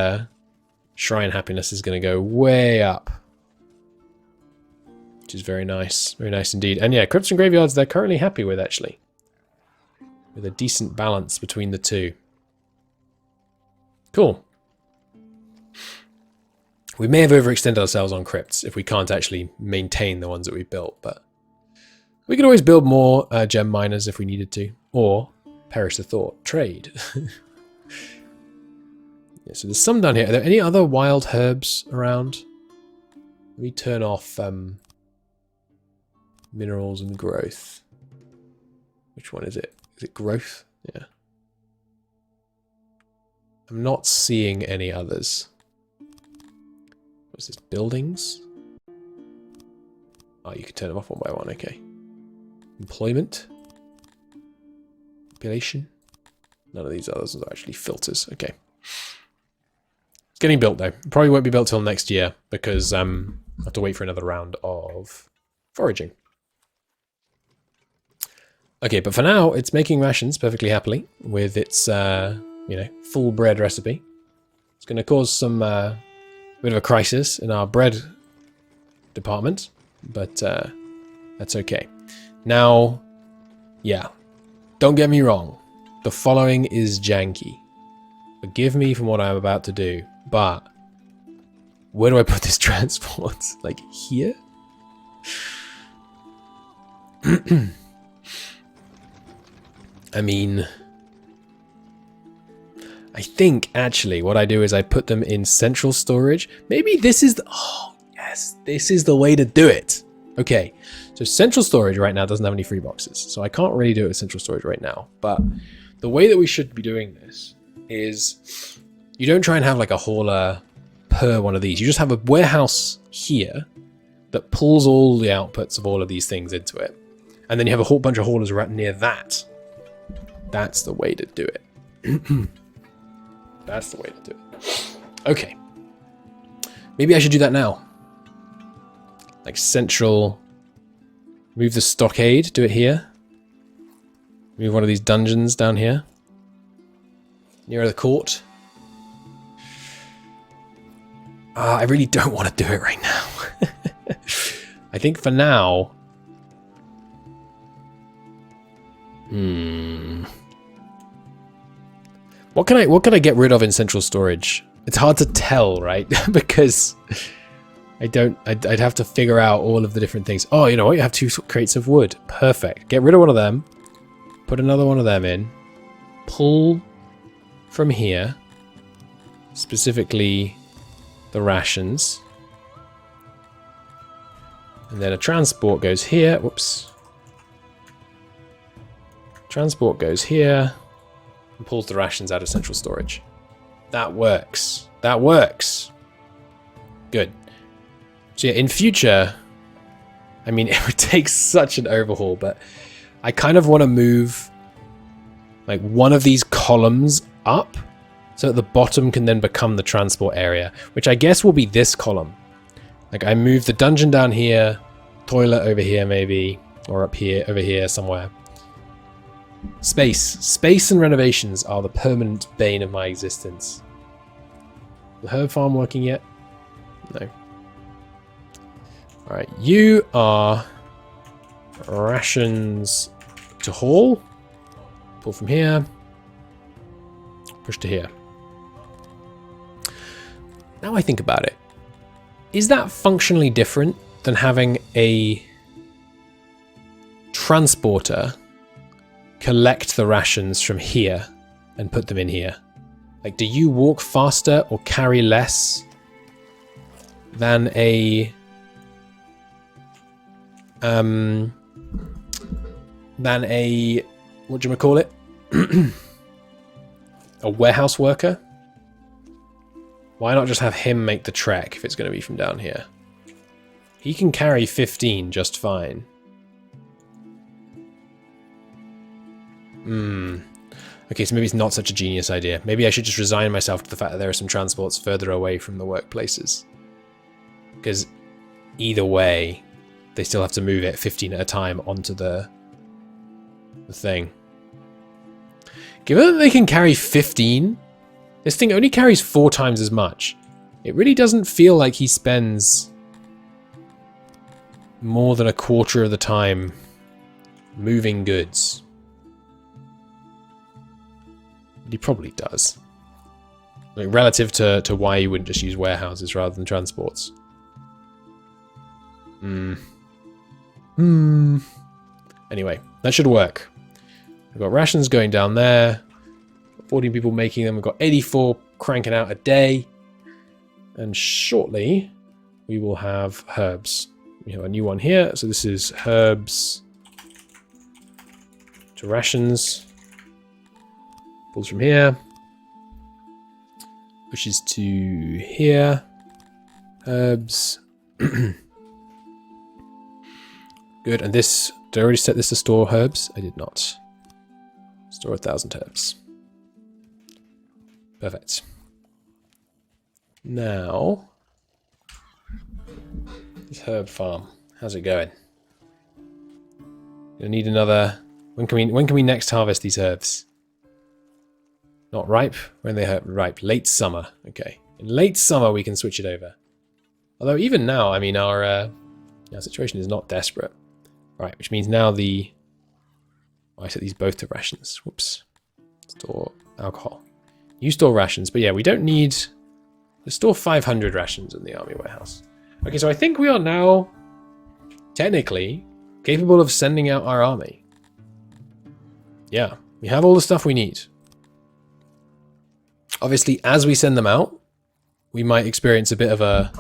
shrine happiness is going to go way up. Which is very nice. Very nice indeed. And yeah, crypts and graveyards they're currently happy with, actually. With a decent balance between the two. Cool. We may have overextended ourselves on crypts if we can't actually maintain the ones that we built, but we could always build more gem miners if we needed to. Or, perish the thought, trade. Yeah, so there's some down here. Are there any other wild herbs around? Let me turn off minerals and growth. Which one is it? Is it growth? Yeah. I'm not seeing any others. What's this? Buildings? Oh, you can turn them off one by one. Okay. Employment? Population? None of these others are actually filters. Okay. It's getting built though. Probably won't be built till next year because I have to wait for another round of foraging. Okay, but for now, it's making rations perfectly happily with its, you know, full bread recipe. It's going to cause some bit of a crisis in our bread department, but that's okay. Now, yeah, don't get me wrong. The following is janky. Forgive me for what I'm about to do, but where do I put this transport? Like here? I mean, I think actually what I do is I put them in central storage. Maybe this is the, oh yes, this is the way to do it. Okay, so central storage right now doesn't have any free boxes, so I can't really do it with central storage right now. But the way that we should be doing this is you don't try and have like a hauler per one of these. You just have a warehouse here that pulls all the outputs of all of these things into it. And then you have a whole bunch of haulers right near that. That's the way to do it. That's the way to do it. Okay. Maybe I should do that now. Like central. Move the stockade. Do it here. Move one of these dungeons down here. Nearer the court. I really don't want to do it right now. I think for now. What can I get rid of in central storage? It's hard to tell, right? Because I'd have to figure out all of the different things. Oh, you know what? You have 2 crates of wood. Perfect. Get rid of one of them. Put another one of them in. Pull from here. Specifically the rations. And then a transport goes here. Whoops. Transport goes here and pulls the rations out of central storage. That works. That works. Good. So yeah, in future, I mean, it would take such an overhaul, but I kind of want to move like one of these columns up so that the bottom can then become the transport area, which I guess will be this column. Like I move the dungeon down here, toilet over here maybe, or up here, over here somewhere. Space and renovations are the permanent bane of my existence. The herb farm working yet? No. Alright, you are rations to haul. Pull from here. Push to here. Now I think about it. Is that functionally different than having a transporter collect the rations from here and put them in here? Like, do you walk faster or carry less than a whatchamacallit? A warehouse worker? Why not just have him make the trek if it's going to be from down here? He can carry 15 just fine. Okay, so maybe it's not such a genius idea. Maybe I should just resign myself to the fact that there are some transports further away from the workplaces. Because either way, they still have to move it 15 at a time onto the thing. Given that they can carry 15, this thing only carries 4 times as much. It really doesn't feel like he spends more than a quarter of the time moving goods. But he probably does. Like, relative to why you wouldn't just use warehouses rather than transports. Anyway, that should work. We've got rations going down there. 14 people making them. We've got 84 cranking out a day. And shortly, we will have herbs. We have a new one here. So this is herbs to rations. Pulls from here. Pushes to here. Herbs. Good. And this, did I already set this to store herbs? I did not. Store 1,000 herbs. Perfect. Now, this herb farm, how's it going? Gonna need another. When can we next harvest these herbs? Not ripe. When they ripe? Late summer. Okay. In late summer we can switch it over. Although even now, I mean, our situation is not desperate. Right, which means now the. Oh, I set these both to rations. Whoops. Store alcohol. You store rations, but yeah, we don't need. Let's store 500 rations in the army warehouse. Okay, so I think we are now technically capable of sending out our army. Yeah, we have all the stuff we need. Obviously, as we send them out, we might experience a bit of a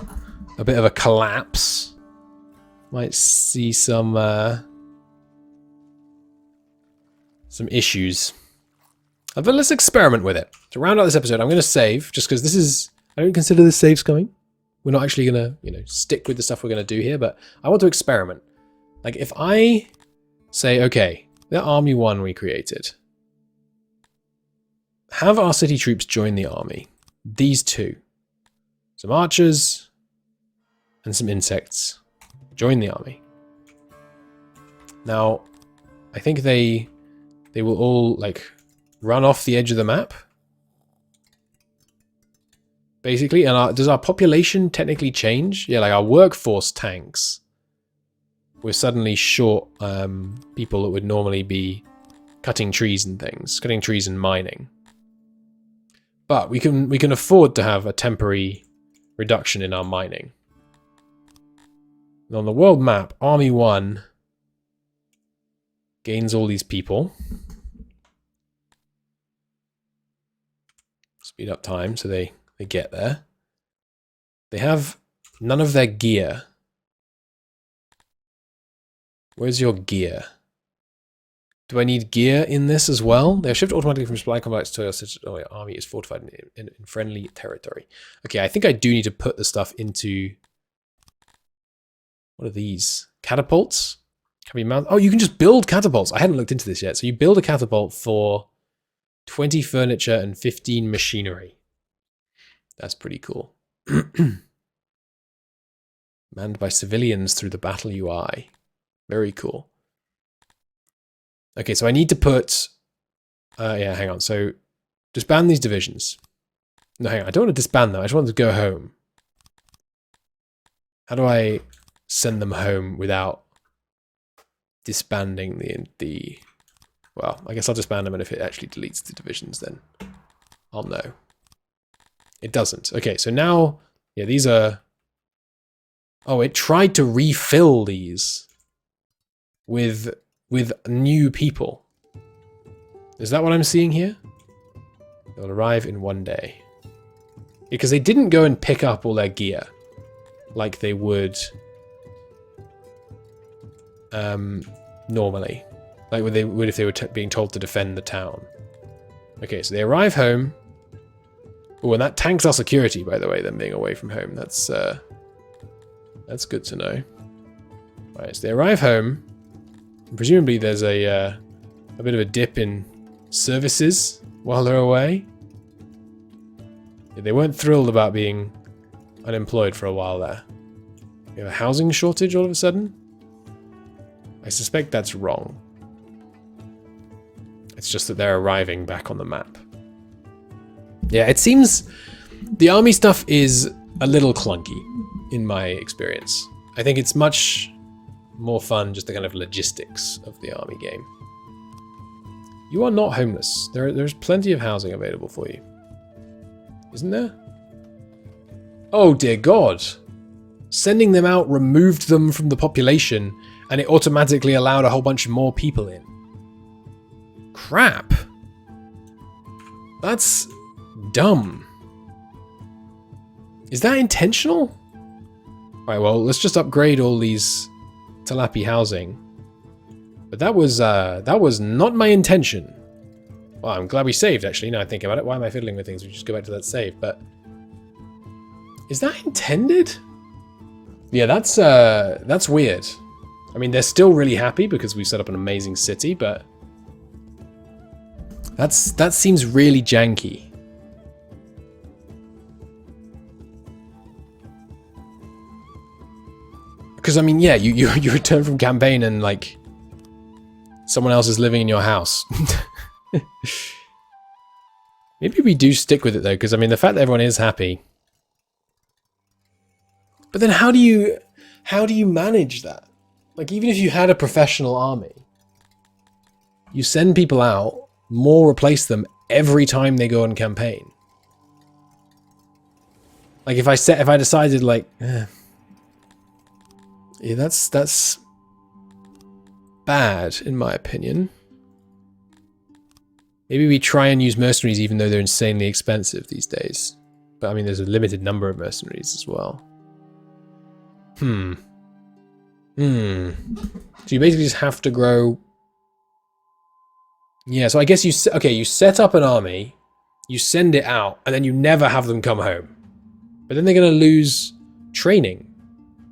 collapse. Might see some issues. But let's experiment with it. To round out this episode, I'm going to save, just because this is... I don't consider this saves coming. We're not actually going to, stick with the stuff we're going to do here, but I want to experiment. Like, if I say, okay, the Army 1 we created. Have our city troops join the army. These two. Some archers and some insects. Join the army. Now, I think they will all, like, run off the edge of the map. Basically, and does our population technically change? Yeah, like our workforce tanks. We're suddenly short people that would normally be cutting trees and things. Cutting trees and mining. But we can afford to have a temporary reduction in our mining. And on the world map, Army 1 gains all these people. Speed up time so they get there. They have none of their gear. Where's your gear? Do I need gear in this as well? They're shipped automatically from supply complex to your army is fortified in friendly territory. Okay, I think I do need to put the stuff into... What are these? Catapults? Can we mount? Oh, you can just build catapults. I hadn't looked into this yet. So you build a catapult for 20 furniture and 15 machinery. That's pretty cool. Manned by civilians through the battle UI. Very cool. Okay, so I need to put... yeah, hang on. So disband these divisions. No, hang on. I don't want to disband them. I just want them to go home. How do I send them home without disbanding the... Well, I guess I'll disband them, and if it actually deletes the divisions, then I'll know. It doesn't. Okay, so now... Yeah, these are... Oh, it tried to refill these with new people. Is that what I'm seeing here? They'll arrive in 1 day. Because they didn't go and pick up all their gear like they would normally. Like they would if they were being told to defend the town. Okay, so they arrive home. Oh, and that tanks our security, by the way, them being away from home. That's good to know. Right, so they arrive home. And presumably there's a bit of a dip in services while they're away. Yeah, they weren't thrilled about being unemployed for a while there. We have a housing shortage all of a sudden. I suspect that's wrong. It's just that they're arriving back on the map. Yeah, it seems the army stuff is a little clunky in my experience. I think it's much more fun just the kind of logistics of the army game. You are not homeless. There's plenty of housing available for you. Isn't there? Oh dear God. Sending them out removed them from the population and it automatically allowed a whole bunch more people in. Crap. That's dumb. Is that intentional? Right, well, let's just upgrade all these Talapi housing. But that was not my intention. Well, I'm glad we saved, actually, now I think about it. Why am I fiddling with things? We just go back to that save, but... Is that intended? Yeah, that's weird. I mean, they're still really happy because we've set up an amazing city, but... That seems really janky. Because, I mean, yeah, you return from campaign and, like, someone else is living in your house. Maybe we do stick with it, though, because, I mean, the fact that everyone is happy. But then how do you manage that? Like, even if you had a professional army, you send people out, more replace them every time they go on campaign. Like, if I decided, like... Yeah, that's bad, in my opinion. Maybe we try and use mercenaries even though they're insanely expensive these days. But I mean, there's a limited number of mercenaries as well. So you basically just have to grow... Yeah, so I guess you set up an army, you send it out, and then you never have them come home. But then they're going to lose training.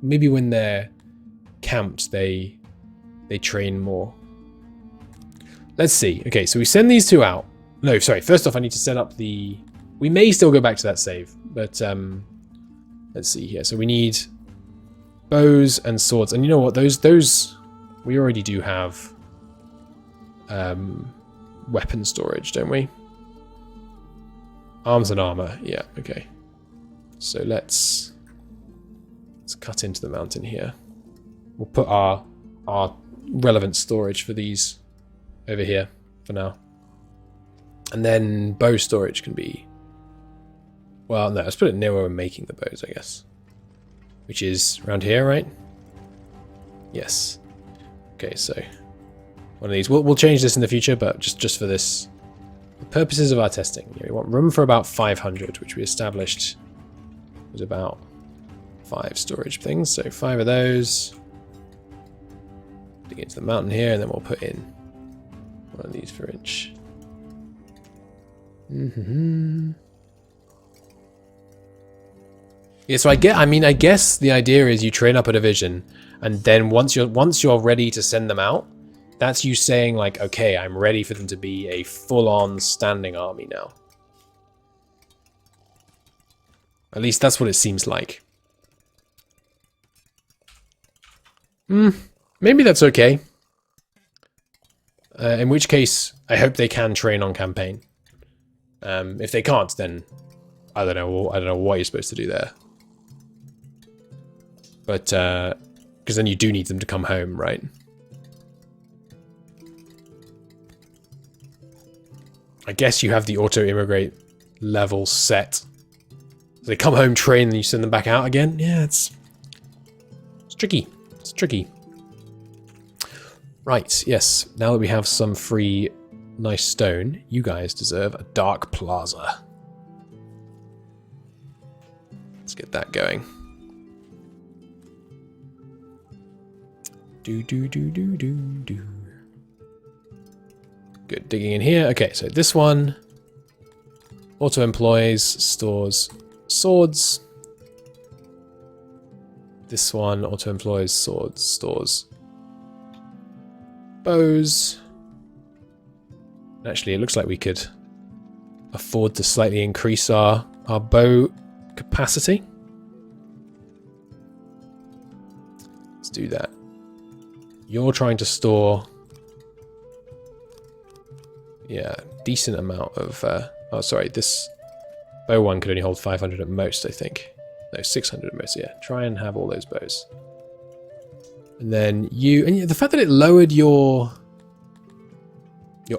Maybe when they're camped, they train more. Let's see. Okay, so we send these two out. No, sorry. First off, I need to set up the... We may still go back to that save, but let's see here. So we need bows and swords, and you know what? Those we already do have weapon storage, don't we? Arms and armor. Yeah. Okay. So let's cut into the mountain here. We'll put our relevant storage for these over here for now. And then bow storage can be... Well, no, let's put it near where we're making the bows, I guess. Which is around here, right? Yes. Okay, so one of these. We'll change this in the future, but just for this, the purposes of our testing, we want room for about 500, which we established was about 5 storage things. So 5 of those. Dig into the mountain here, and then we'll put in One of these per inch. Mm-hmm. Yeah, so I guess the idea is you train up a division, and then once you're ready to send them out, that's you saying like, okay, I'm ready for them to be a full-on standing army now. At least that's what it seems like. Maybe that's okay. In which case, I hope they can train on campaign. If they can't, then I don't know what you're supposed to do there. But because then you do need them to come home, right? I guess you have the auto-immigrate level set. So they come home, train, and you send them back out again. Yeah, it's tricky. It's tricky. Right, yes. Now that we have some free, nice stone, you guys deserve a dark plaza. Let's get that going. Do. Good, digging in here. Okay, so this one auto-employs, stores swords. This one auto-employs swords, stores bows. Actually, it looks like we could afford to slightly increase our bow capacity. Let's do that. You're trying to store, yeah, decent amount of, oh sorry, this bow one could only hold 500 at most, I think. No, 600 at most, yeah. Try and have all those bows. And then and the fact that it lowered your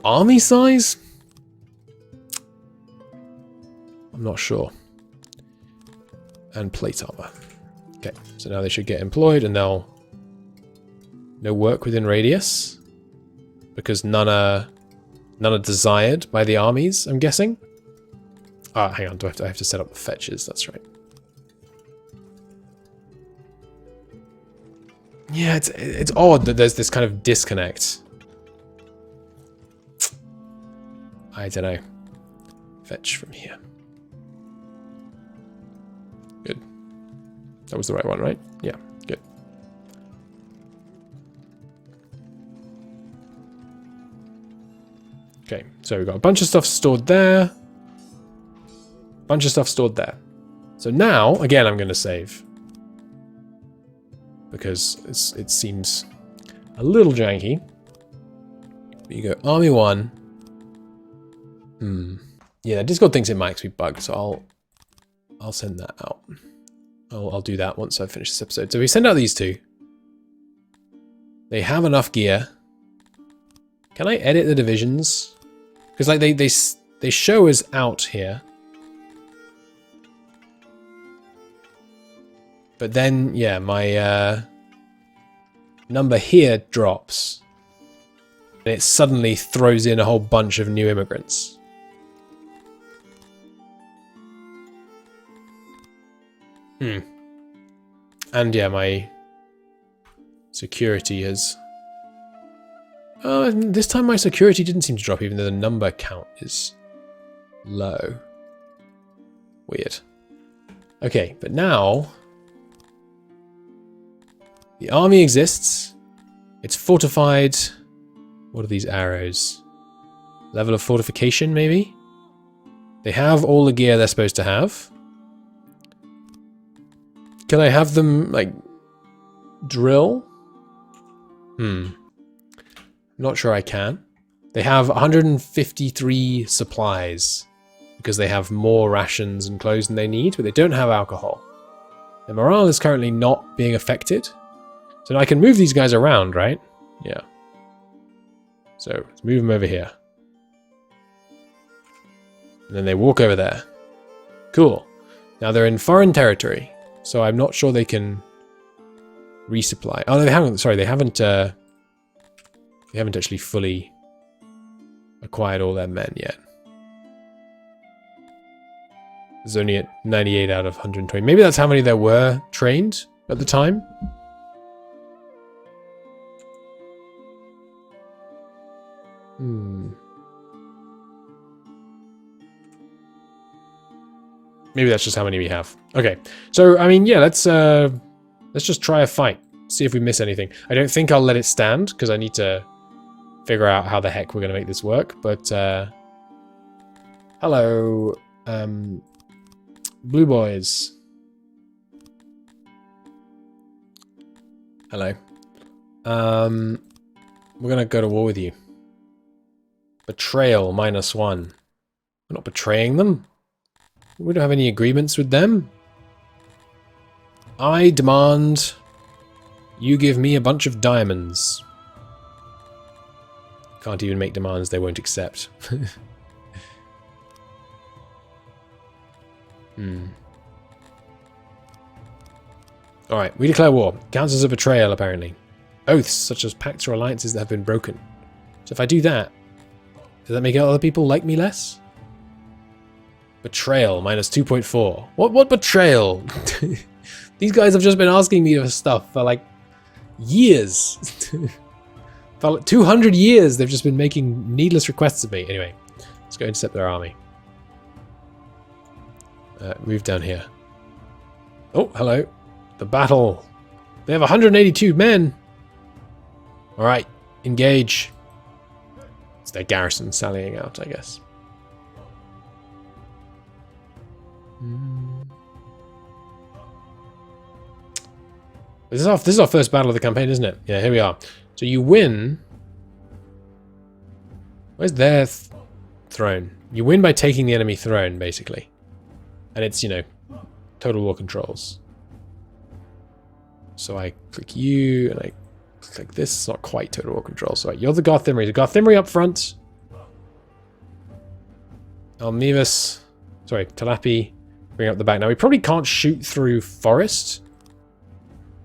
army size? I'm not sure. And plate armor. Okay, so now they should get employed and they'll no work within radius. Because none are desired by the armies, I'm guessing. Ah, hang on, I have to set up the fetches, that's right. Yeah, it's odd that there's this kind of disconnect. I don't know. Fetch from here. Good. That was the right one, right? Yeah, good. Okay, so we've got a bunch of stuff stored there. Bunch of stuff stored there. So now, again, I'm going to save. Because it seems a little janky. But you go Army 1. Yeah, Discord thinks it might be bugged, so I'll send that out. I'll do that once I finish this episode. So we send out these two. They have enough gear. Can I edit the divisions? Because like they show us out here. But then, yeah, my number here drops. And it suddenly throws in a whole bunch of new immigrants. And yeah, my security has... this time my security didn't seem to drop, even though the number count is low. Weird. Okay, but now... the army exists. It's fortified. What are these arrows? Level of fortification, maybe? They have all the gear they're supposed to have. Can I have them, like, drill? Not sure I can. They have 153 supplies because they have more rations and clothes than they need, but they don't have alcohol. Their morale is currently not being affected. So I can move these guys around, right? Yeah. So let's move them over here. And then they walk over there. Cool. Now they're in foreign territory, so I'm not sure they can resupply. Oh, no, they haven't. Sorry, they haven't actually fully acquired all their men yet. There's only at 98 out of 120. Maybe that's how many there were trained at the time. Maybe that's just how many we have. Okay, so I mean, yeah, let's just try a fight. See if we miss anything. I don't think I'll let it stand because I need to figure out how the heck we're gonna make this work. But hello, blue boys. Hello. We're gonna go to war with you. Betrayal -1. We're not betraying them. We don't have any agreements with them. I demand you give me a bunch of diamonds. Can't even make demands they won't accept. Alright, we declare war. Counts as a betrayal, apparently. Oaths, such as pacts or alliances that have been broken. So if I do that, does that make other people like me less? Betrayal, -2.4. What betrayal? These guys have just been asking me for stuff for like years. For like 200 years they've just been making needless requests of me. Anyway, let's go intercept their army. Move down here. Oh, hello. The battle. They have 182 men. Alright, engage. It's their garrison sallying out, I guess. This is our first battle of the campaign, isn't it? Yeah, here we are. So you win. Where's their throne? You win by taking the enemy throne, basically. And it's, you know, total war controls. So I click you, and I click this. It's not quite total war control. So you're the Garthimri. The Garthimri up front. Almivus. Sorry, Talapi. Bring up the back. Now, we probably can't shoot through forest.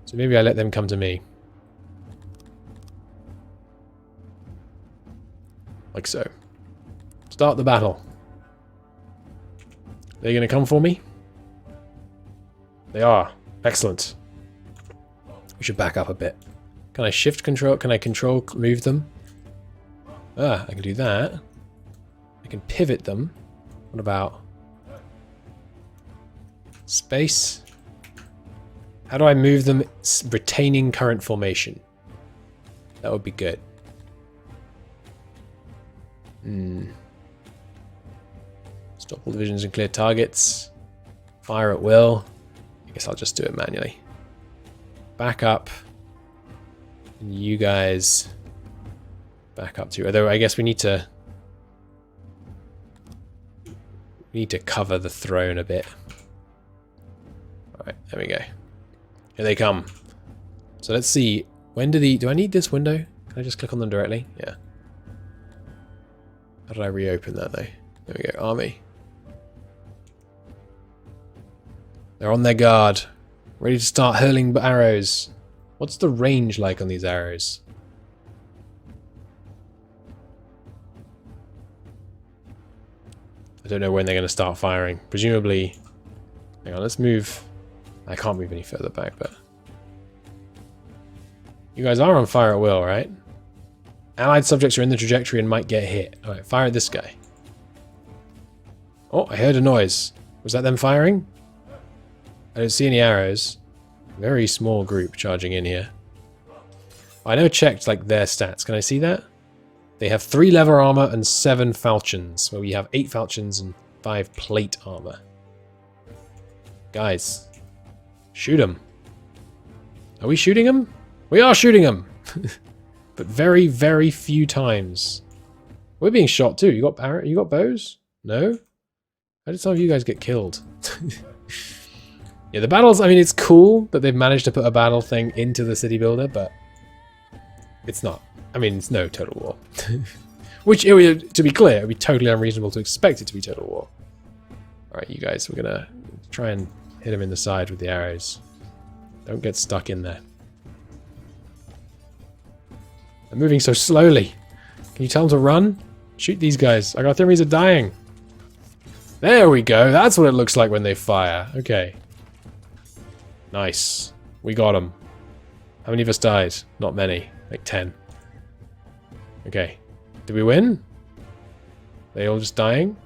So maybe I let them come to me. Like so. Start the battle. They're going to come for me? They are. Excellent. We should back up a bit. Can I shift control? Can I control move them? Ah, I can do that. I can pivot them. What about space? How do I move them retaining current formation? That would be good. Stop all divisions and clear targets. Fire at will. I guess I'll just do it manually. Back up. And you guys back up too. Although I guess we need to cover the throne a bit. Alright, there we go. Here they come. So let's see. When do I need this window? Can I just click on them directly? Yeah. How did I reopen that though? There we go. Army. They're on their guard. Ready to start hurling arrows. What's the range like on these arrows? I don't know when they're going to start firing. Presumably... Hang on, let's move... I can't move any further back, but... You guys are on fire at will, right? Allied subjects are in the trajectory and might get hit. Alright, fire at this guy. Oh, I heard a noise. Was that them firing? I don't see any arrows. Very small group charging in here. I never checked like their stats. Can I see that? They have 3 leather armor and 7 falchions, where we have 8 falchions and 5 plate armor. Guys, shoot them. Are we shooting them? We are shooting them! But very, very few times. We're being shot too. You got bows? No? How did some of you guys get killed? Yeah, the battles, I mean, it's cool that they've managed to put a battle thing into the city builder, but it's not. I mean, it's no total war. Which, to be clear, it would be totally unreasonable to expect it to be total war. Alright, you guys, we're gonna try and hit him in the side with the arrows. Don't get stuck in there. They're moving so slowly. Can you tell them to run? Shoot these guys. Our Artilleries are dying. There we go. That's what it looks like when they fire. Okay. Nice. We got them. How many of us died? Not many. Like 10. Okay. Did we win? They all just dying?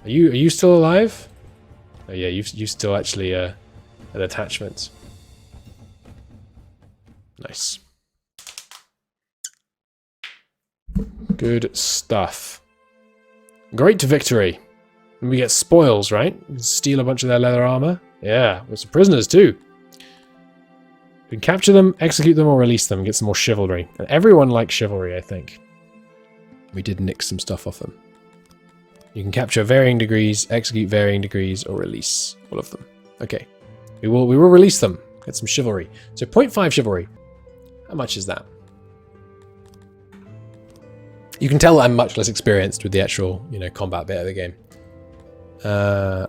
Are you still alive? Oh yeah, you still actually an attachment. Nice. Good stuff. Great victory. And we get spoils, right? Steal a bunch of their leather armor. Yeah, with some prisoners too. We can capture them, execute them, or release them. Get some more chivalry. And everyone likes chivalry, I think. We did nick some stuff off them. You can capture varying degrees, execute varying degrees, or release all of them. Okay. We will release them. Get some chivalry. So 0.5 chivalry. How much is that? You can tell I'm much less experienced with the actual, combat bit of the game.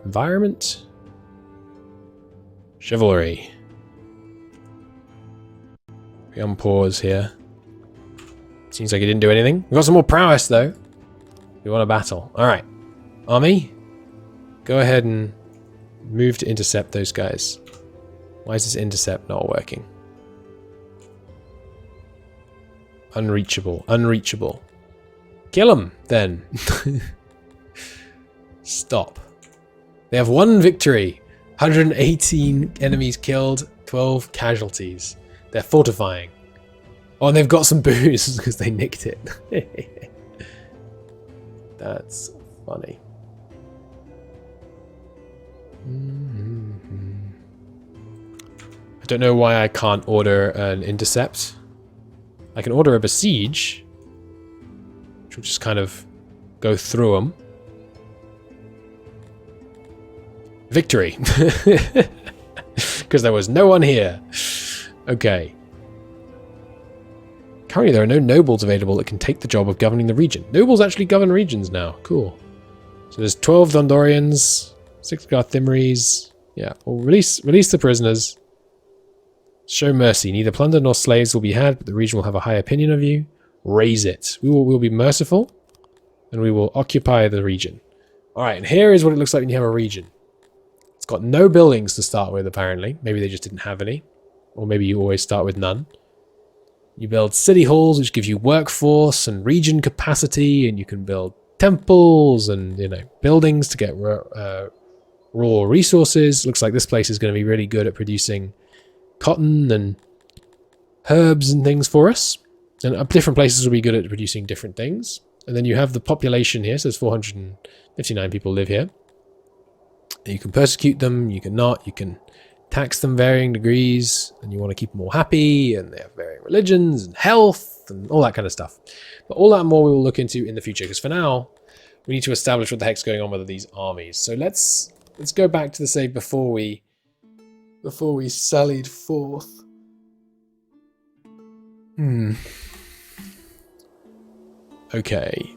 Environment. Chivalry. We on pause here. Seems like he didn't do anything. We've got some more prowess though. We want a battle. Alright. Army. Go ahead and move to intercept those guys. Why is this intercept not working? Unreachable. Unreachable. Kill them, then. Stop. They have 1 victory. 118 enemies killed. 12 casualties. They're fortifying. Oh, and they've got some booze because they nicked it. That's funny. I don't know why I can't order an intercept. I can order a besiege, which will just kind of go through them. Victory. Because there was no one here. Okay. Currently there are no nobles available that can take the job of governing the region. Nobles actually govern regions now. Cool. So there's 12 Dundorians, 6 Garthimmeries. Yeah, we'll release the prisoners. Show mercy. Neither plunder nor slaves will be had, but the region will have a high opinion of you. Raise it. We will be merciful, and we will occupy the region. Alright, and here is what it looks like when you have a region. It's got no buildings to start with, apparently. Maybe they just didn't have any. Or maybe you always start with none. You build city halls, which give you workforce and region capacity, and you can build temples and, buildings to get raw resources. Looks like this place is going to be really good at producing cotton and herbs and things for us. And different places will be good at producing different things. And then you have the population here, so there's 459 people live here. And you can persecute them, you can not, you can tax them varying degrees, and you want to keep them all happy, and they have varying religions and health and all that kind of stuff. But all that and more we will look into in the future, because for now we need to establish what the heck's going on with these armies. So let's go back to the save before we sallied forth. Okay.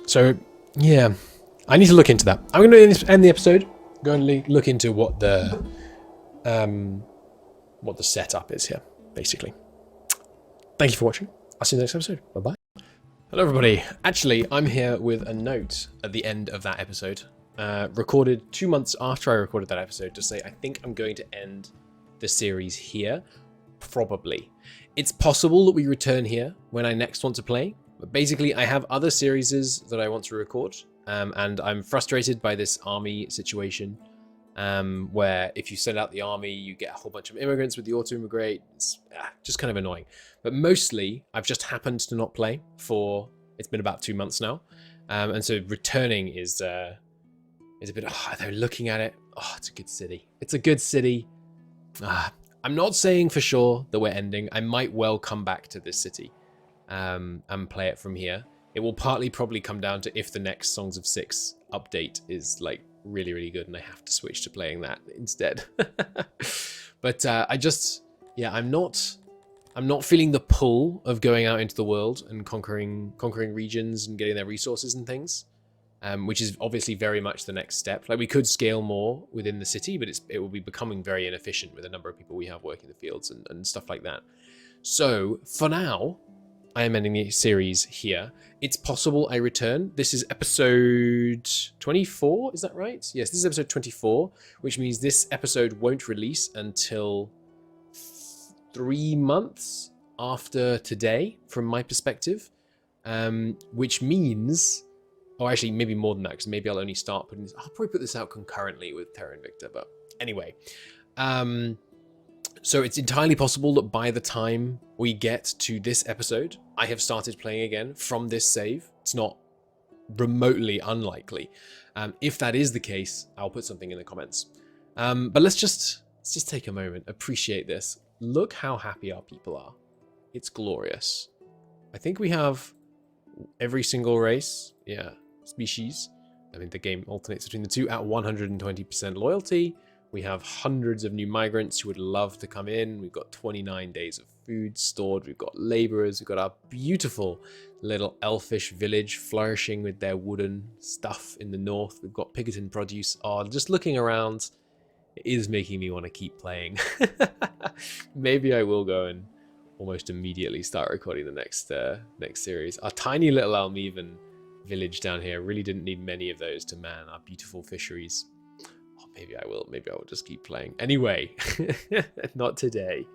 So yeah, I need to look into that. I'm going to end the episode. Go and look into what the setup is here, basically. Thank you for watching. I'll see you in the next episode. Bye-bye. Hello, everybody. Actually, I'm here with a note at the end of that episode, recorded 2 months after I recorded that episode, to say I think I'm going to end the series here. Probably. It's possible that we return here when I next want to play, but basically I have other series that I want to record. And I'm frustrated by this army situation, where if you send out the army, you get a whole bunch of immigrants with the auto-immigrate. It's just kind of annoying. But mostly, I've just happened to not play for, it's been about 2 months now. And so returning is a bit, they're looking at it. Oh, it's a good city. It's a good city. I'm not saying for sure that we're ending. I might well come back to this city and play it from here. It will partly probably come down to if the next Songs of Six update is like really, really good and I have to switch to playing that instead. But I'm not feeling the pull of going out into the world and conquering regions and getting their resources and things, which is obviously very much the next step. Like we could scale more within the city, but it will be becoming very inefficient with the number of people we have working the fields and stuff like that. So for now, I am ending the series here. It's possible I return. This is episode 24, is that right? Yes, this is episode 24, which means this episode won't release until 3 months after today, from my perspective, which means Oh, actually, maybe more than that, because maybe I'll only start putting this. I'll probably put this out concurrently with Terra Invicta, but anyway. So it's entirely possible that by the time we get to this episode, I have started playing again from this save. It's not remotely unlikely. If that is the case, I'll put something in the comments. But let's just take a moment, appreciate this. Look how happy our people are. It's glorious. I think we have every single race, species. I mean, the game alternates between the two at 120% loyalty. We have hundreds of new migrants who would love to come in. We've got 29 days of food stored. We've got laborers. We've got our beautiful little elfish village flourishing with their wooden stuff in the north. We've got Pigerton produce. Oh, just looking around, it is making me want to keep playing. Maybe I will go and almost immediately start recording the next series. Our tiny little Almeven village down here really didn't need many of those to man our beautiful fisheries. Maybe I will just keep playing. Anyway, not today.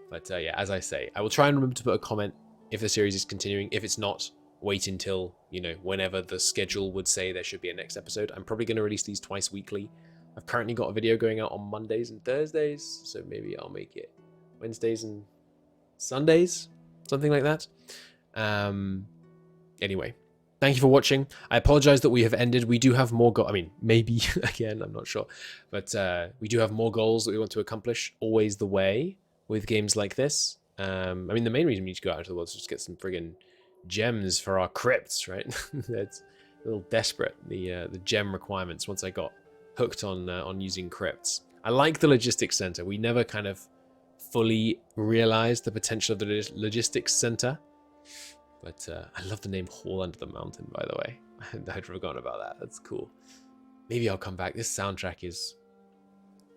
But yeah, as I say, I will try and remember to put a comment if the series is continuing. If it's not, wait until, whenever the schedule would say there should be a next episode. I'm probably going to release these twice weekly. I've currently got a video going out on Mondays and Thursdays, so maybe I'll make it Wednesdays and Sundays, something like that. Anyway. Thank you for watching. I apologize that we have ended. We do have more goals. I mean, maybe, again, I'm not sure. But we do have more goals that we want to accomplish. Always the way with games like this. I mean, the main reason we need to go out into the world is just get some friggin' gems for our crypts, right? That's a little desperate, the gem requirements, once I got hooked on using crypts. I like the logistics center. We never kind of fully realized the potential of the logistics center. But I love the name Hall Under the Mountain, by the way. I'd forgotten about that. That's cool. Maybe I'll come back. This soundtrack is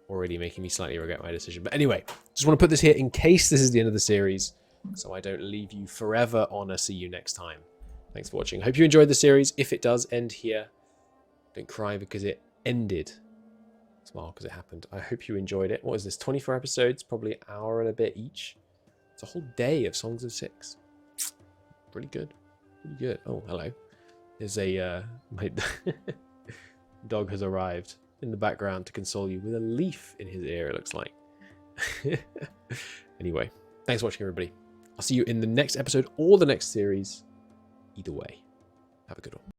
already making me slightly regret my decision. But anyway, just want to put this here in case this is the end of the series, so I don't leave you forever on a see you next time. Thanks for watching. I hope you enjoyed the series. If it does end here, don't cry because it ended. Smile because it happened. I hope you enjoyed it. What is this? 24 episodes, probably an hour and a bit each. It's a whole day of Songs of Six. Pretty good. Pretty good. Oh, hello. There's a... my dog has arrived in the background to console you with a leaf in his ear, it looks like. Anyway, thanks for watching, everybody. I'll see you in the next episode or the next series. Either way, have a good one.